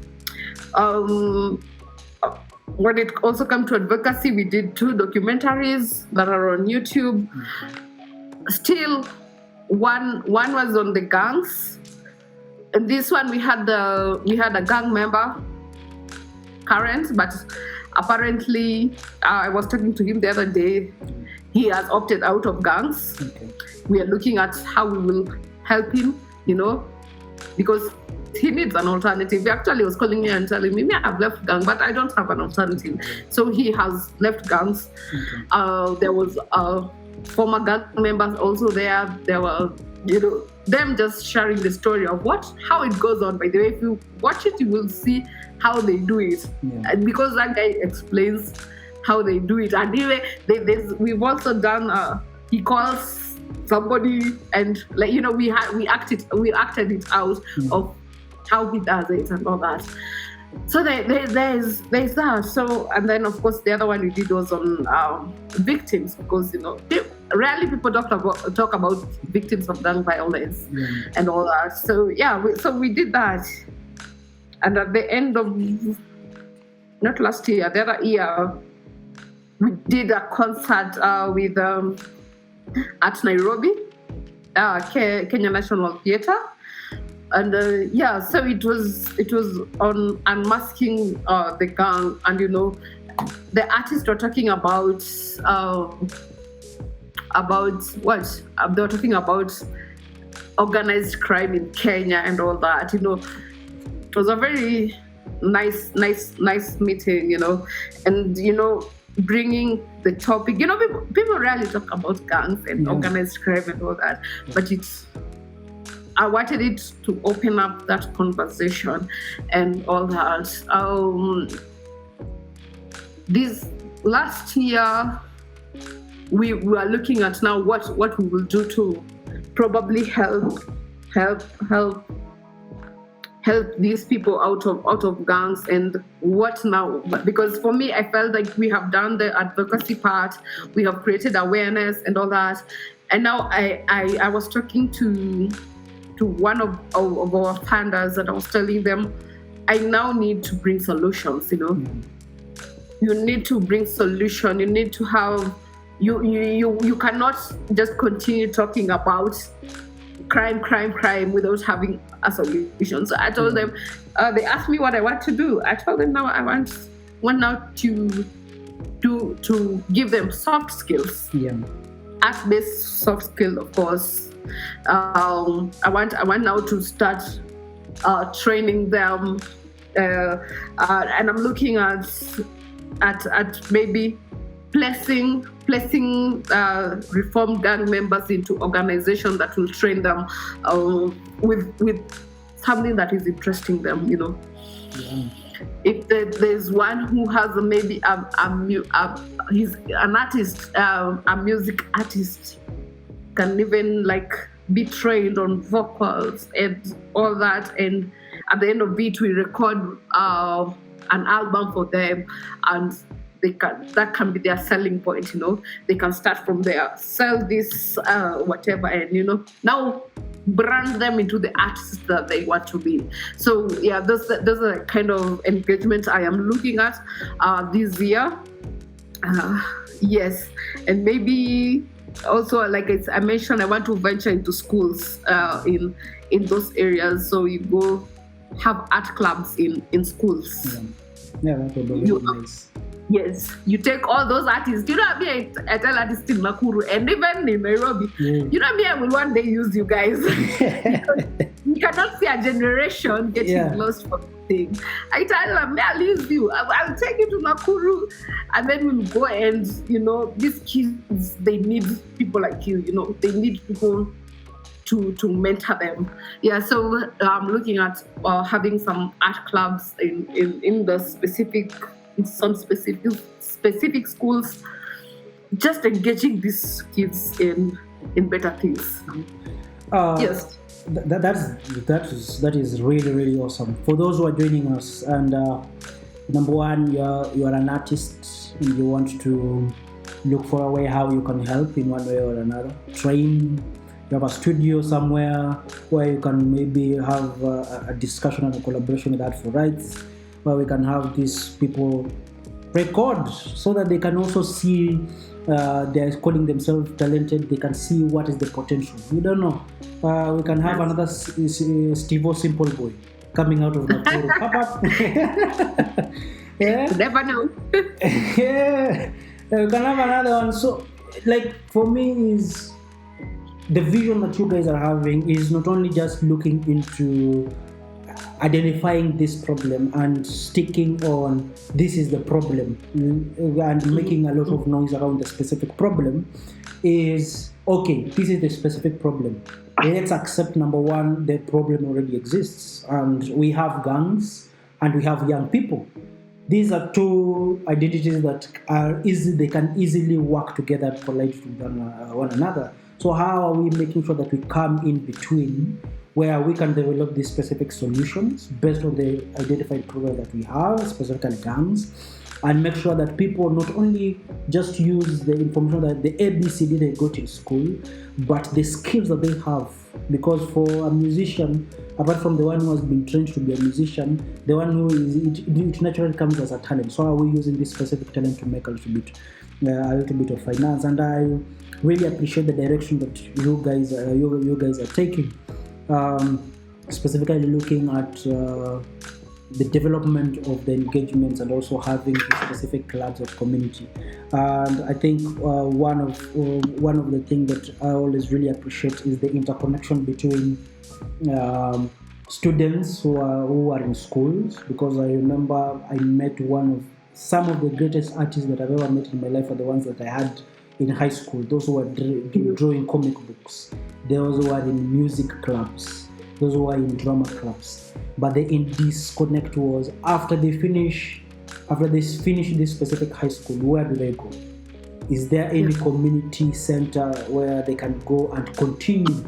When it also came to advocacy, we did 2 documentaries that are on YouTube. Still, one was on the gangs, and this one we had a gang member, current, but apparently I was talking to him the other day. He has opted out of gangs. Okay. We are looking at how we will help him, because he needs an alternative. He actually was calling me and telling me, I've left gang, but I don't have an alternative. So he has left gangs. Okay. There was former gang members also there. There were, them just sharing the story of how it goes on. By the way, if you watch it, you will see how they do it. Yeah. And because that guy explains how they do it. And anyway, we've also done, he calls somebody and we acted it out of how he does it and all that. So there's that. So, and then of course the other one we did was on victims, because rarely people talk about victims of gang violence and all that. So we did that. And at the end of not last year, the other year, we did a concert with at Nairobi, Kenya National Theatre. And so it was on unmasking the gang, and the artists were talking about what they were talking about organized crime in Kenya and all that. It was a very nice meeting, and bringing the topic. People rarely talk about gangs and organized crime and all that, but I wanted it to open up that conversation and all that. This last year, we were looking at now what we will do to probably help these people out of gangs, and what now? Because for me, I felt like we have done the advocacy part, we have created awareness and all that, and now I was talking to one of our funders, and I was telling them, I now need to bring solutions. You need to bring solution. You need to have you cannot just continue talking about crime without having a solution. So I told them, they asked me what I want to do. I told them now I want now to give them soft skills. Art-based soft skill, of course. I want now to start training them, and I'm looking at maybe placing reformed gang members into organizations that will train them with something that is interesting them. If there's one who has maybe he's an artist, a music artist, can even be trained on vocals and all that, and at the end of it we record an album for them, and that can be their selling point. They can start from there, sell this whatever, and now brand them into the artists that they want to be. So those are the kind of engagement I am looking at this year. Yes, and maybe also, like I mentioned, I want to venture into schools in those areas. So you go have art clubs in schools. Yeah, that would be really nice. Yes, you take all those artists. You know me, I tell artists in Nakuru and even in Nairobi. You know me, I will one day use you guys. Because you cannot see a generation getting lost for thing. I tell them, I'll use you. I'll take you to Nakuru, and then we'll go and these kids, they need people like you. They need people to mentor them. Yeah, so I'm looking at having some art clubs in the some specific schools, just engaging these kids in better things. Yes. That is really, really awesome. For those who are joining us, and number one, you are an artist and you want to look for a way how you can help in one way or another. Train. You have a studio somewhere where you can maybe have a discussion and a collaboration with Art for Rights, where we can have these people record so that they can also see they're calling themselves talented. They can see what is the potential. We don't know. We can have another Steve-O Simple Boy coming out of Nakuru. Pop up. Yeah. Never know. Yeah. We can have another one. So, for me is the vision that you guys are having is not only just looking into identifying this problem and sticking on this is the problem and making a lot of noise around the specific problem. Is okay, this is the specific problem. Let's accept, number one, the problem already exists, and we have gangs and we have young people. These are two identities that are easy. They can easily work together and collide with one another. So how are we making sure that we come in between, where we can develop these specific solutions based on the identified problems that we have, specifically gangs, and make sure that people not only just use the information that the ABCD they got in school, but the skills that they have. Because for a musician, apart from the one who has been trained to be a musician, the one who is it naturally comes as a talent. So how are we using this specific talent to make a little bit of finance? And I really appreciate the direction that you guys are taking, specifically looking at the development of the engagements and also having specific clubs of community. And I think one of the things that I always really appreciate is the interconnection between students who are in schools, because I remember I met some of the greatest artists that I've ever met in my life are the ones that I had in high school. Those who were drawing comic books, those who are in music clubs, those who are in drama clubs. But the disconnect was after they finish this specific high school, where do they go? Is there any community center where they can go and continue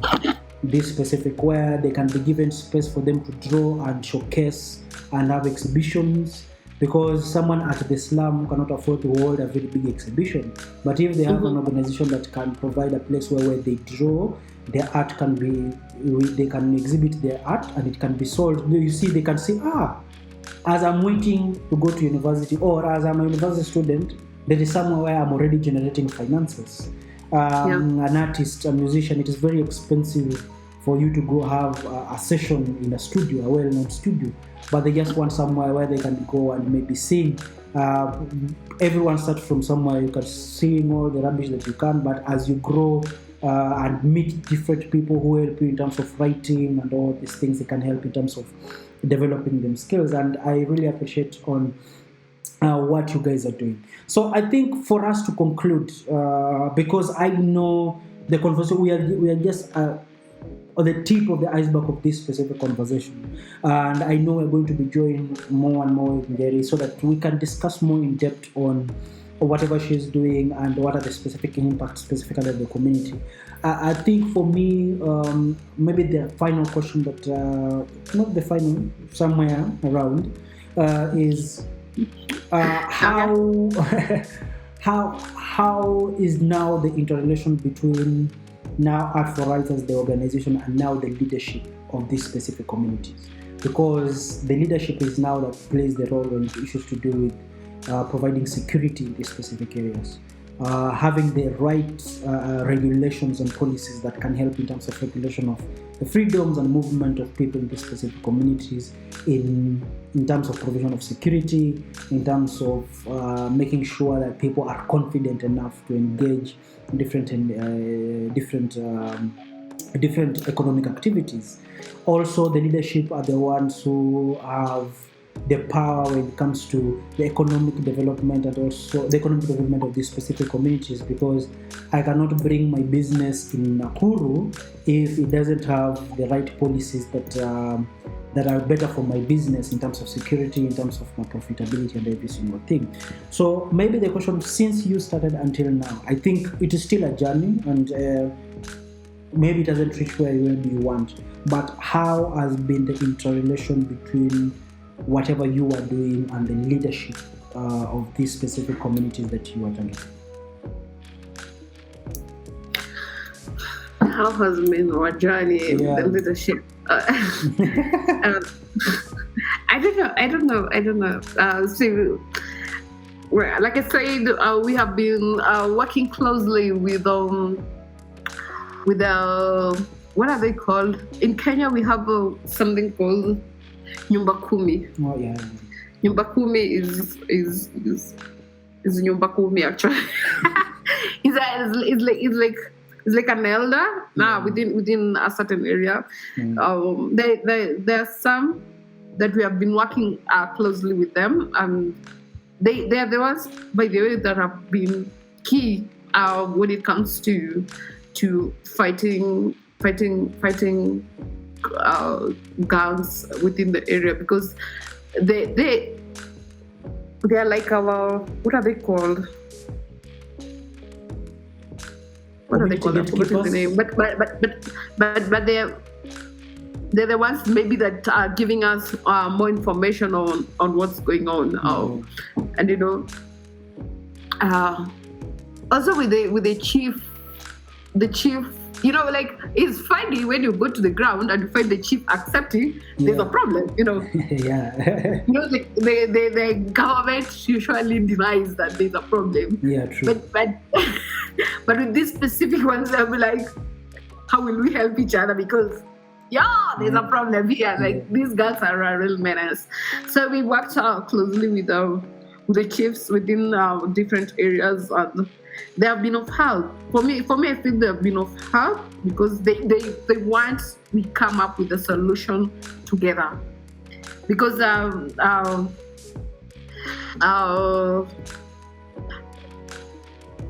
this specific, where they can be given space for them to draw and showcase and have exhibitions? Because someone at the slum cannot afford to hold a very big exhibition. But if they have an organization that can provide a place where they draw, their art they can exhibit their art and it can be sold. You see, they can say, as I'm waiting to go to university, or as I'm a university student, there is somewhere where I'm already generating finances. An artist, a musician, it is very expensive for you to go have a session in a studio, a well-known studio, but they just want somewhere where they can go and maybe sing. Everyone starts from somewhere. You can sing all the rubbish that you can, but as you grow and meet different people who help you in terms of writing and all these things, they can help in terms of developing them skills. And I really appreciate on what you guys are doing. So I think for us to conclude, because I know the conversation, we are just on the tip of the iceberg of this specific conversation, and I know we're going to be joining more and more with Njeri so that we can discuss more in depth on whatever she's doing and what are the specific impacts specifically of the community. I think for me, maybe the final question that not the final, somewhere around, is how is now the interrelation between now Art for Rights as the organization and now the leadership of these specific communities? Because the leadership is now that plays the role in issues to do with providing security in these specific areas. having the right regulations and policies that can help in terms of regulation of the freedoms and movement of people into specific communities, in terms of provision of security, in terms of making sure that people are confident enough to engage in different economic activities. Also, the leadership are the ones who have the power when it comes to the economic development and also the economic development of these specific communities, because I cannot bring my business in Nakuru if it doesn't have the right policies that are better for my business in terms of security, in terms of my profitability and every single thing. So maybe the question, since you started until now, I think it is still a journey, and maybe it doesn't reach where you want, but how has been the interrelation between whatever you are doing and the leadership of these specific communities that you are targeting? How has been our journey, the leadership? I don't know. So, like I said, we have been working closely with what are they called? In Kenya, we have something called Nyumba Kumi. Oh yeah. Nyumba Kumi is Nyumba Kumi actually. It's like an elder within a certain area. There are some that we have been working closely with them, and they are the ones, by the way, that have been key when it comes to fighting gangs within the area, because they are like our, what are they called? What are they called? I forgot the name. But they're the ones maybe that are giving us more information on what's going on, and also with the chief. Like, it's funny when you go to the ground and you find the chief accepting there's a problem, Yeah. The government usually denies that there's a problem. Yeah, true. But with these specific ones, they'll be like, how will we help each other? Because there's a problem here. Like, these guys are a real menace. So we worked closely with the chiefs within different areas, and they have been of help. For me, I think they have been of help because they want we come up with a solution together. Because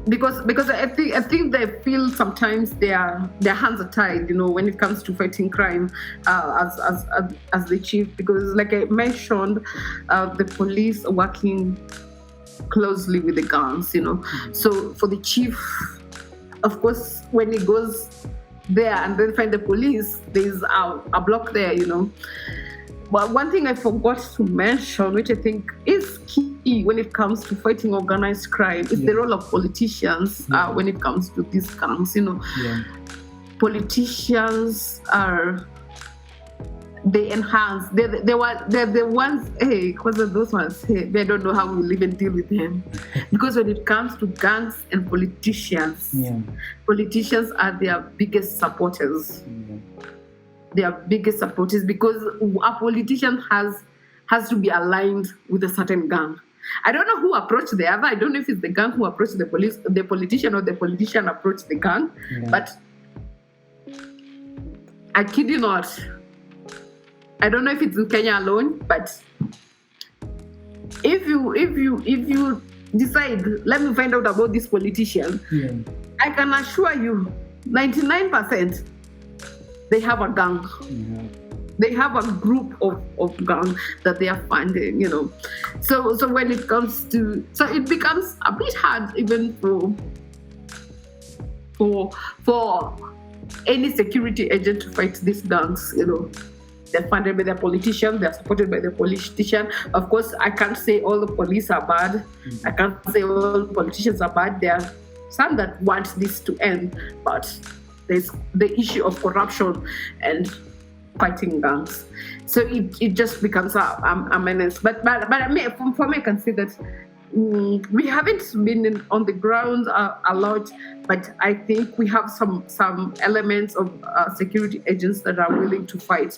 because I think they feel sometimes their hands are tied, when it comes to fighting crime as the chief. Because, like I mentioned, the police are working closely with the gangs, So for the chief, of course, when he goes there and then find the police, there's a block there, But one thing I forgot to mention, which I think is key when it comes to fighting organized crime, is the role of politicians when it comes to these gangs, Politicians they enhance. They're the ones. Hey, because of those ones. Hey, they don't know how we'll even deal with them, because when it comes to gangs and politicians, politicians are their biggest supporters. Their biggest supporters, because a politician has to be aligned with a certain gang. I don't know who approached the other. I don't know if it's the gang who approached the politician, or the politician approached the gang. But I kid you not. I don't know if it's in Kenya alone, but if you decide, let me find out about this politician, I can assure you, 99% they have a gang. They have a group of gang that they are funding, So when it comes to, it becomes a bit hard even for any security agent to fight these gangs, They're funded by the politician, they're supported by the politician. Of course, I can't say all the police are bad. I can't say all politicians are bad. There are some that want this to end, but there's the issue of corruption and fighting gangs. So it just becomes a menace. But for me, I can say that we haven't been on the ground a lot, but I think we have some elements of security agents that are willing to fight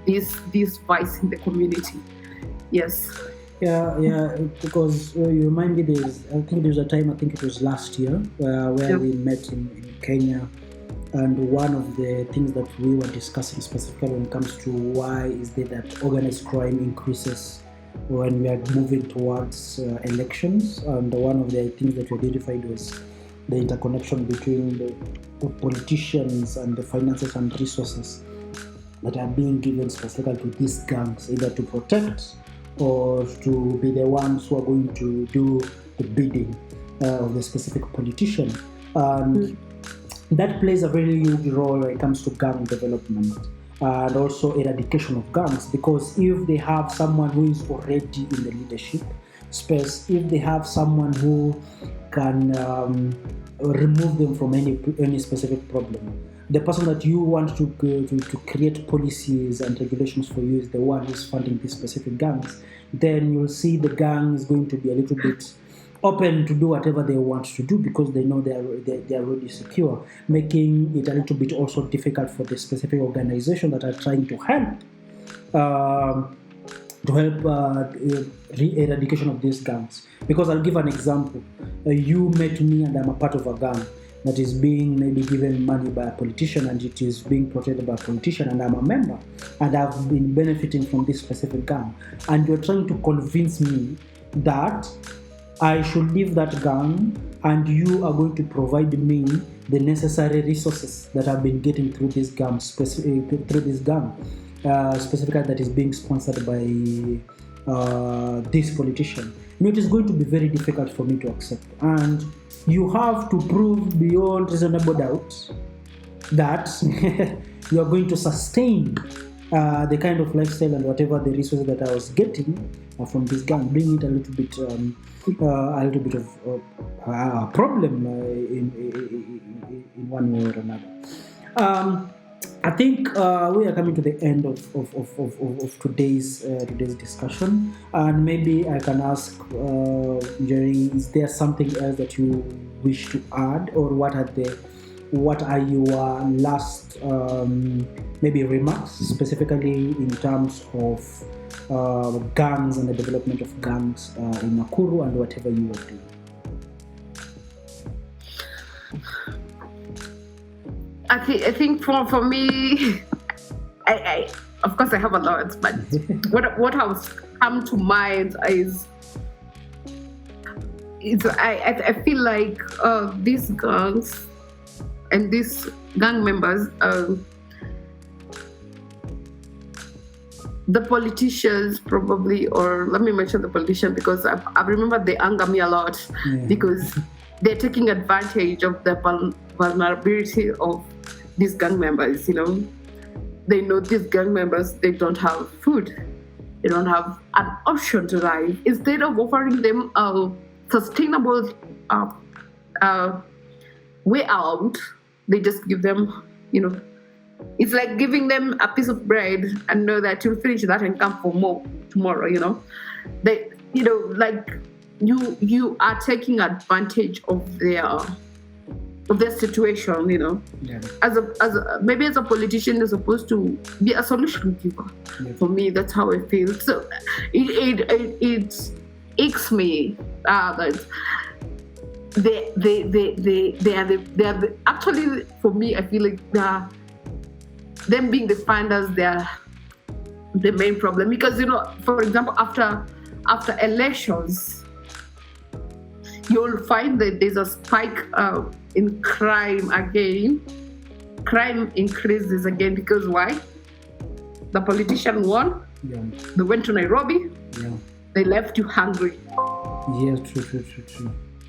this vice in the community. Yes. Yeah, because you remind me, I think there was a time, I think it was last year, where we met in Kenya, and one of the things that we were discussing specifically when it comes to why is it that organized crime increases when we are moving towards elections, and one of the things that we identified was the interconnection between the politicians and the finances and resources that are being given specifically to these gangs, either to protect or to be the ones who are going to do the bidding of the specific politician. And that plays a very huge role when it comes to gang development and also eradication of gangs, because if they have someone who is already in the leadership space, if they have someone who can remove them from any specific problem, the person that you want to create policies and regulations for you is the one who's funding these specific gangs, then you'll see the gang is going to be a little bit open to do whatever they want to do because they know they are already secure, making it a little bit also difficult for the specific organization that are trying to help eradication of these gangs. Because I'll give an example. You met me and I'm a part of a gang that is being maybe given money by a politician and it is being protected by a politician, and I'm a member and I've been benefiting from this specific gang, and you're trying to convince me that I should leave that gang and you are going to provide me the necessary resources that I've been getting through this gang, specifically that is being sponsored by this politician. It is going to be very difficult for me to accept, and you have to prove beyond reasonable doubt that you are going to sustain the kind of lifestyle and whatever the resources that I was getting from this gang, bring it a little bit of a problem in one way or another. I think we are coming to the end of today's discussion, and maybe I can ask Njeri, is there something else that you wish to add, or what are your last maybe remarks specifically in terms of gangs and the development of gangs in Nakuru and whatever you are doing? I think for me, I of course I have a lot, but what has come to mind is I feel like these gangs and these gang members, the politicians probably, or let me mention the politician because I remember they anger me a lot because they're taking advantage of the vulnerability of these gang members. They know these gang members, they don't have food, they don't have an option to live. Instead of offering them a sustainable way out, they just give them, it's like giving them a piece of bread and know that you'll finish that and come for more tomorrow. They, like you are taking advantage of their situation. Yeah. As a politician, you're supposed to be a solution giver. Yeah. For me, that's how I feel. So it aches me that they are actually, for me, I feel like them being the funders, they're the main problem. Because for example, after elections, you'll find that there's a spike in crime again. Crime increases again because why? The politician won. Yeah. They went to Nairobi. Yeah. They left you hungry. Yeah, true.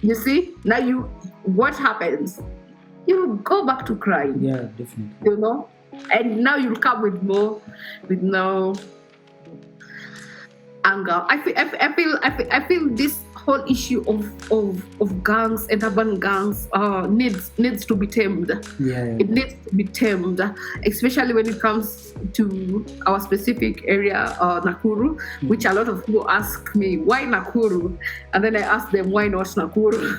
You see, now what happens? You go back to crime. Yeah, definitely. And now you'll come with anger. I feel this whole issue of gangs and urban gangs needs to be tamed. Yeah. It needs to be tamed, especially when it comes to our specific area, Nakuru, which a lot of people ask me, why Nakuru? And then I ask them, why not Nakuru?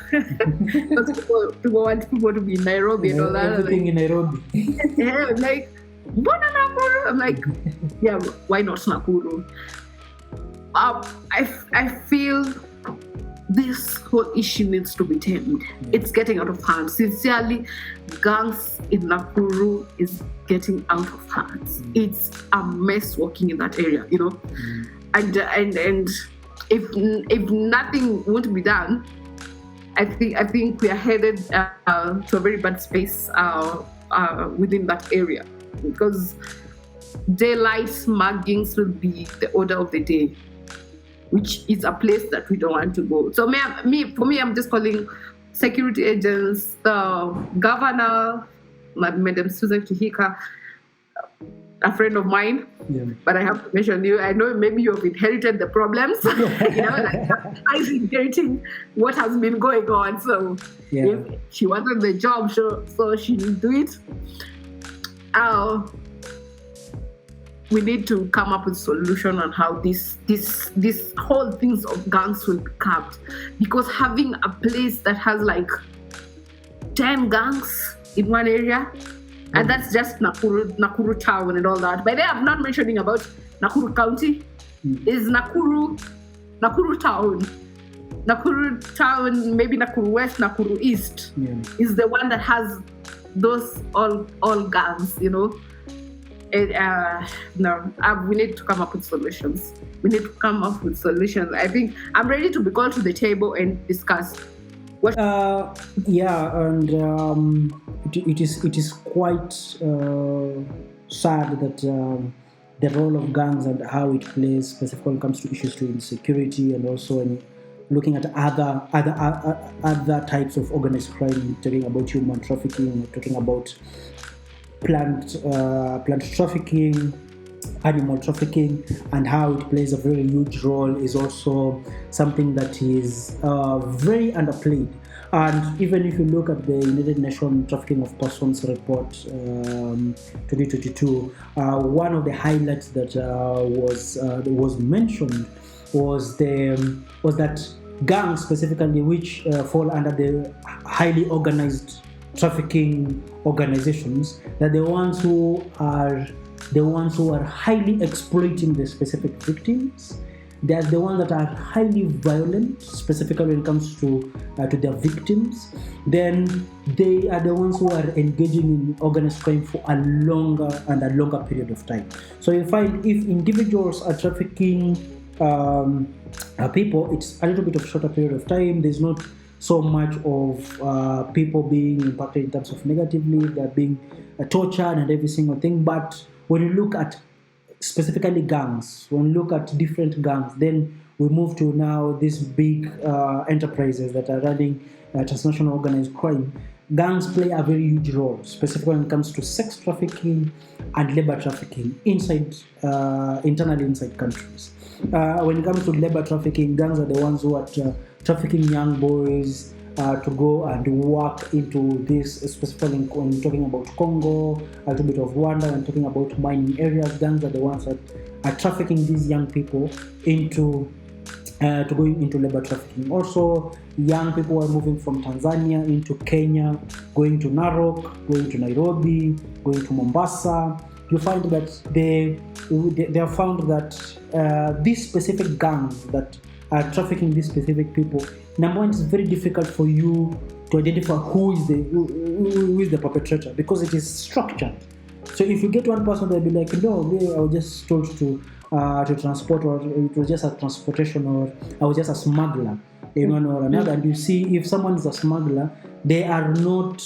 Because people want people to be in Nairobi and all that. Everything in Nairobi. Yeah, like, what Nakuru? I'm like, yeah, why not Nakuru? I feel this whole issue needs to be tamed. It's getting out of hand. Sincerely, gangs in Nakuru is getting out of hand. It's a mess walking in that area, you know. And if nothing won't be done, I think we are headed to a very bad space within that area, because daylight muggings will be the order of the day, which is a place that we don't want to go. So for me, I'm just calling security agents, the governor, Madam Susan Kihika, a friend of mine. Yeah. But I have to mention you. I know maybe you have inherited the problems. You know, like I'm inheriting what has been going on. So if she wanted the job, so she will do it. We need to come up with a solution on how this whole things of gangs will be capped. Because having a place that has like 10 gangs in one area, and that's just Nakuru town and all that. By the way, I'm not mentioning about Nakuru County. Is Nakuru town. Nakuru town, maybe Nakuru West, Nakuru East is the one that has those all gangs, you know. We need to come up with solutions. I think I'm ready to be called to the table and discuss. And it is quite sad that the role of gangs and how it plays, specifically when it comes to issues to insecurity, and also in looking at other types of organized crime, talking about human trafficking, talking about plant trafficking, animal trafficking, and how it plays a very huge role is also something that is very underplayed. And even if you look at the United Nations Trafficking of Persons report 2022, one of the highlights that was mentioned was that gangs specifically, which fall under the highly organized trafficking organizations, that the ones who are highly exploiting the specific victims, they are the ones that are highly violent, specifically when it comes to their victims. Then they are the ones who are engaging in organized crime for a longer period of time. So you find if individuals are trafficking people, it's a little bit of shorter period of time. There's not so much of people being impacted in terms of negatively, they're being tortured and every single thing. But when you look at specifically gangs, when you look at different gangs, then we move to now these big enterprises that are running transnational organized crime. Gangs play a very huge role, specifically when it comes to sex trafficking and labor trafficking internally inside countries. When it comes to labor trafficking, gangs are the ones who are trafficking young boys to go and work into this, specifically when talking about Congo, a little bit of Rwanda, when talking about mining areas. Gangs are the ones that are trafficking these young people into going into labor trafficking. Also, young people are moving from Tanzania into Kenya, going to Narok, going to Nairobi, going to Mombasa. You find that they have found that these specific gangs that are trafficking these specific people, number one, it's very difficult for you to identify who is the perpetrator, because it is structured. So if you get one person, they'll be like, no, I was just told to transport, or it was just a transportation, or I was just a smuggler, one or another. And you see, if someone is a smuggler, they are not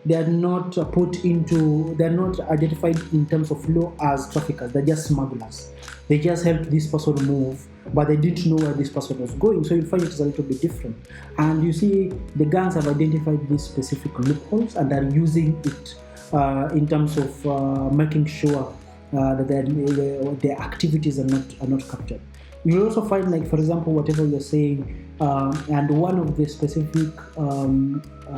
they are not they're not identified in terms of law as traffickers. They're just smugglers. They just helped this person move, but they didn't know where this person was going. So you find it is a little bit different. And you see, the gangs have identified these specific loopholes and are using it in terms of making sure that their activities are not captured. You'll also find, like, for example, whatever you're saying, and one of the specific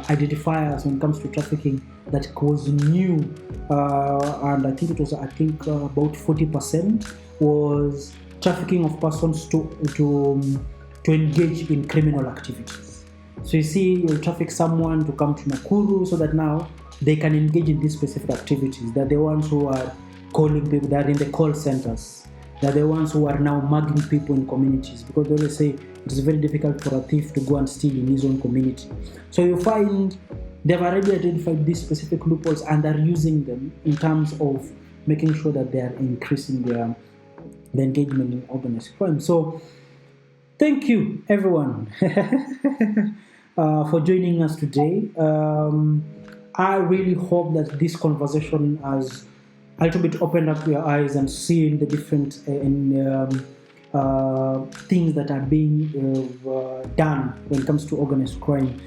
identifiers when it comes to trafficking that was new, and I think it was about 40% was trafficking of persons to engage in criminal activities. So you see, you'll traffic someone to come to Nakuru so that now they can engage in these specific activities. They're the ones who are calling people, they're in the call centers. They're the ones who are now mugging people in communities, because they always say it is very difficult for a thief to go and steal in his own community. So you find they've already identified these specific loopholes and are using them in terms of making sure that they are increasing their engagement in organized crime. So thank you, everyone, for joining us today. I really hope that this conversation has a little bit opened up your eyes and seeing the different things that are being done when it comes to organized crime,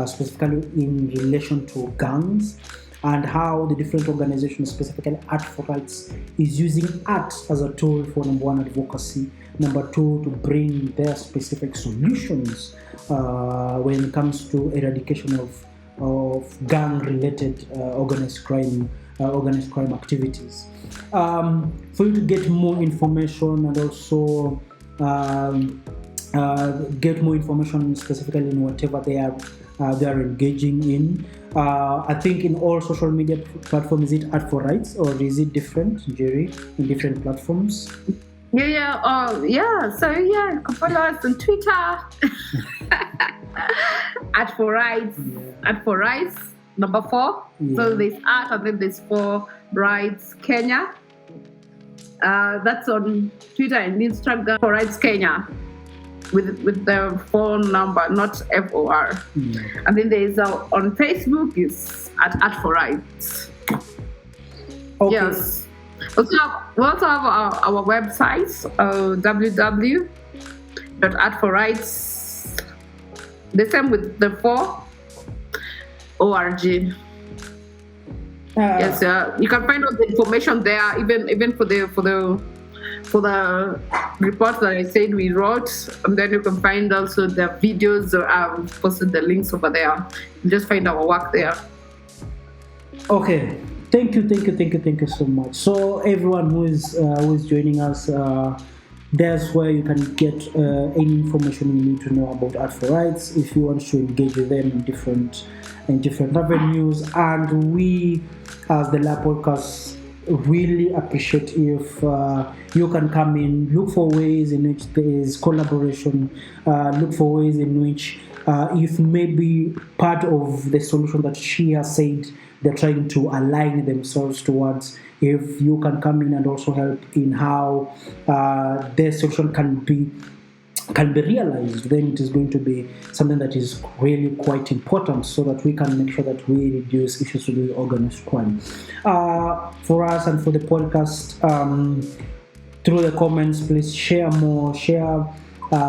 specifically in relation to gangs, and how the different organizations, specifically Art for Rights, is using art as a tool for, number one, advocacy, number two, to bring their specific solutions when it comes to eradication of gang-related organized crime activities. For you to get more information and also get more information specifically in whatever they are engaging in. I think in all social media platforms, is it Art for Rights or is it different, Njeri, in different platforms? Yeah. So you can follow us on Twitter. Art for Rights. Yeah. Art for Rights. Number 4. Yeah. So there's Art and then there's 4 Rights Kenya. That's on Twitter and Instagram. For Rights Kenya, with the phone number, not FOR. Yeah. And then there's on Facebook is at Art for Rights. Okay. Yes. We also have our website, www.artforrights. The same with the 4 org. Yes, you can find all the information there, even for the report that I said we wrote, and then you can find also the videos. I've posted the links over there. You just find our work there. Okay. Thank you so much. So everyone who is joining us, that's where you can get any information you need to know about Art for Rights if you want to engage with them in different avenues. And we, as the Lab Podcast, really appreciate if you can come in, look for ways in which there is collaboration, look for ways in which if maybe part of the solution that she has said they're trying to align themselves towards, if you can come in and also help in how their solution can be realized, then it is going to be something that is really quite important, so that we can make sure that we reduce issues to do with organized crime. For us and for the podcast, through the comments, please share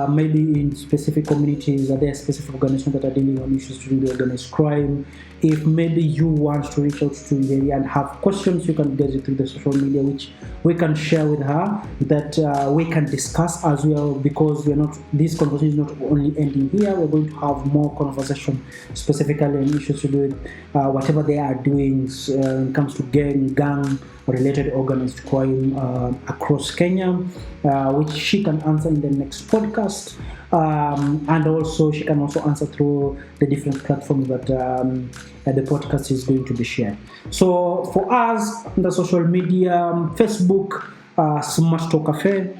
maybe in specific communities, are there specific organizations that are dealing on issues to do with organized crime. If maybe you want to reach out to Njeri and have questions, you can get it through the social media, which we can share with her, that we can discuss as well, because this conversation is not only ending here. We're going to have more conversation specifically on issues to do with whatever they are doing when it comes to gang related organized crime across Kenya, which she can answer in the next podcast, and also she can also answer through the different platforms that the podcast is going to be shared. So for us on the social media, Facebook, Smart Talk Cafe,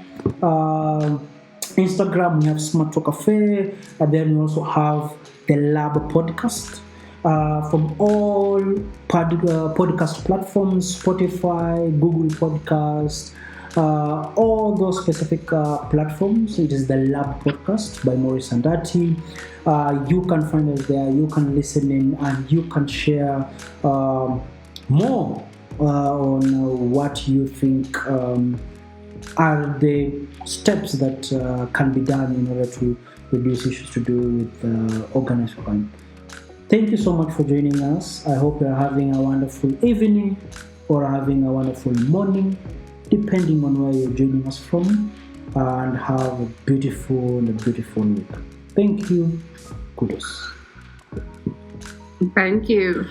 Instagram we have Smart Talk Cafe, and then we also have the Lab Podcast. From all podcast platforms, Spotify, Google Podcasts, all those specific platforms. It is the Lab Podcast by Maurice Andati. You can find us there, you can listen in, and you can share more on what you think are the steps that can be done in order to reduce issues to do with organized crime. Thank you so much for joining us. I hope you're having a wonderful evening or having a wonderful morning. depending on where you're joining us from. And have a beautiful week. Thank you. Kudos. Thank you.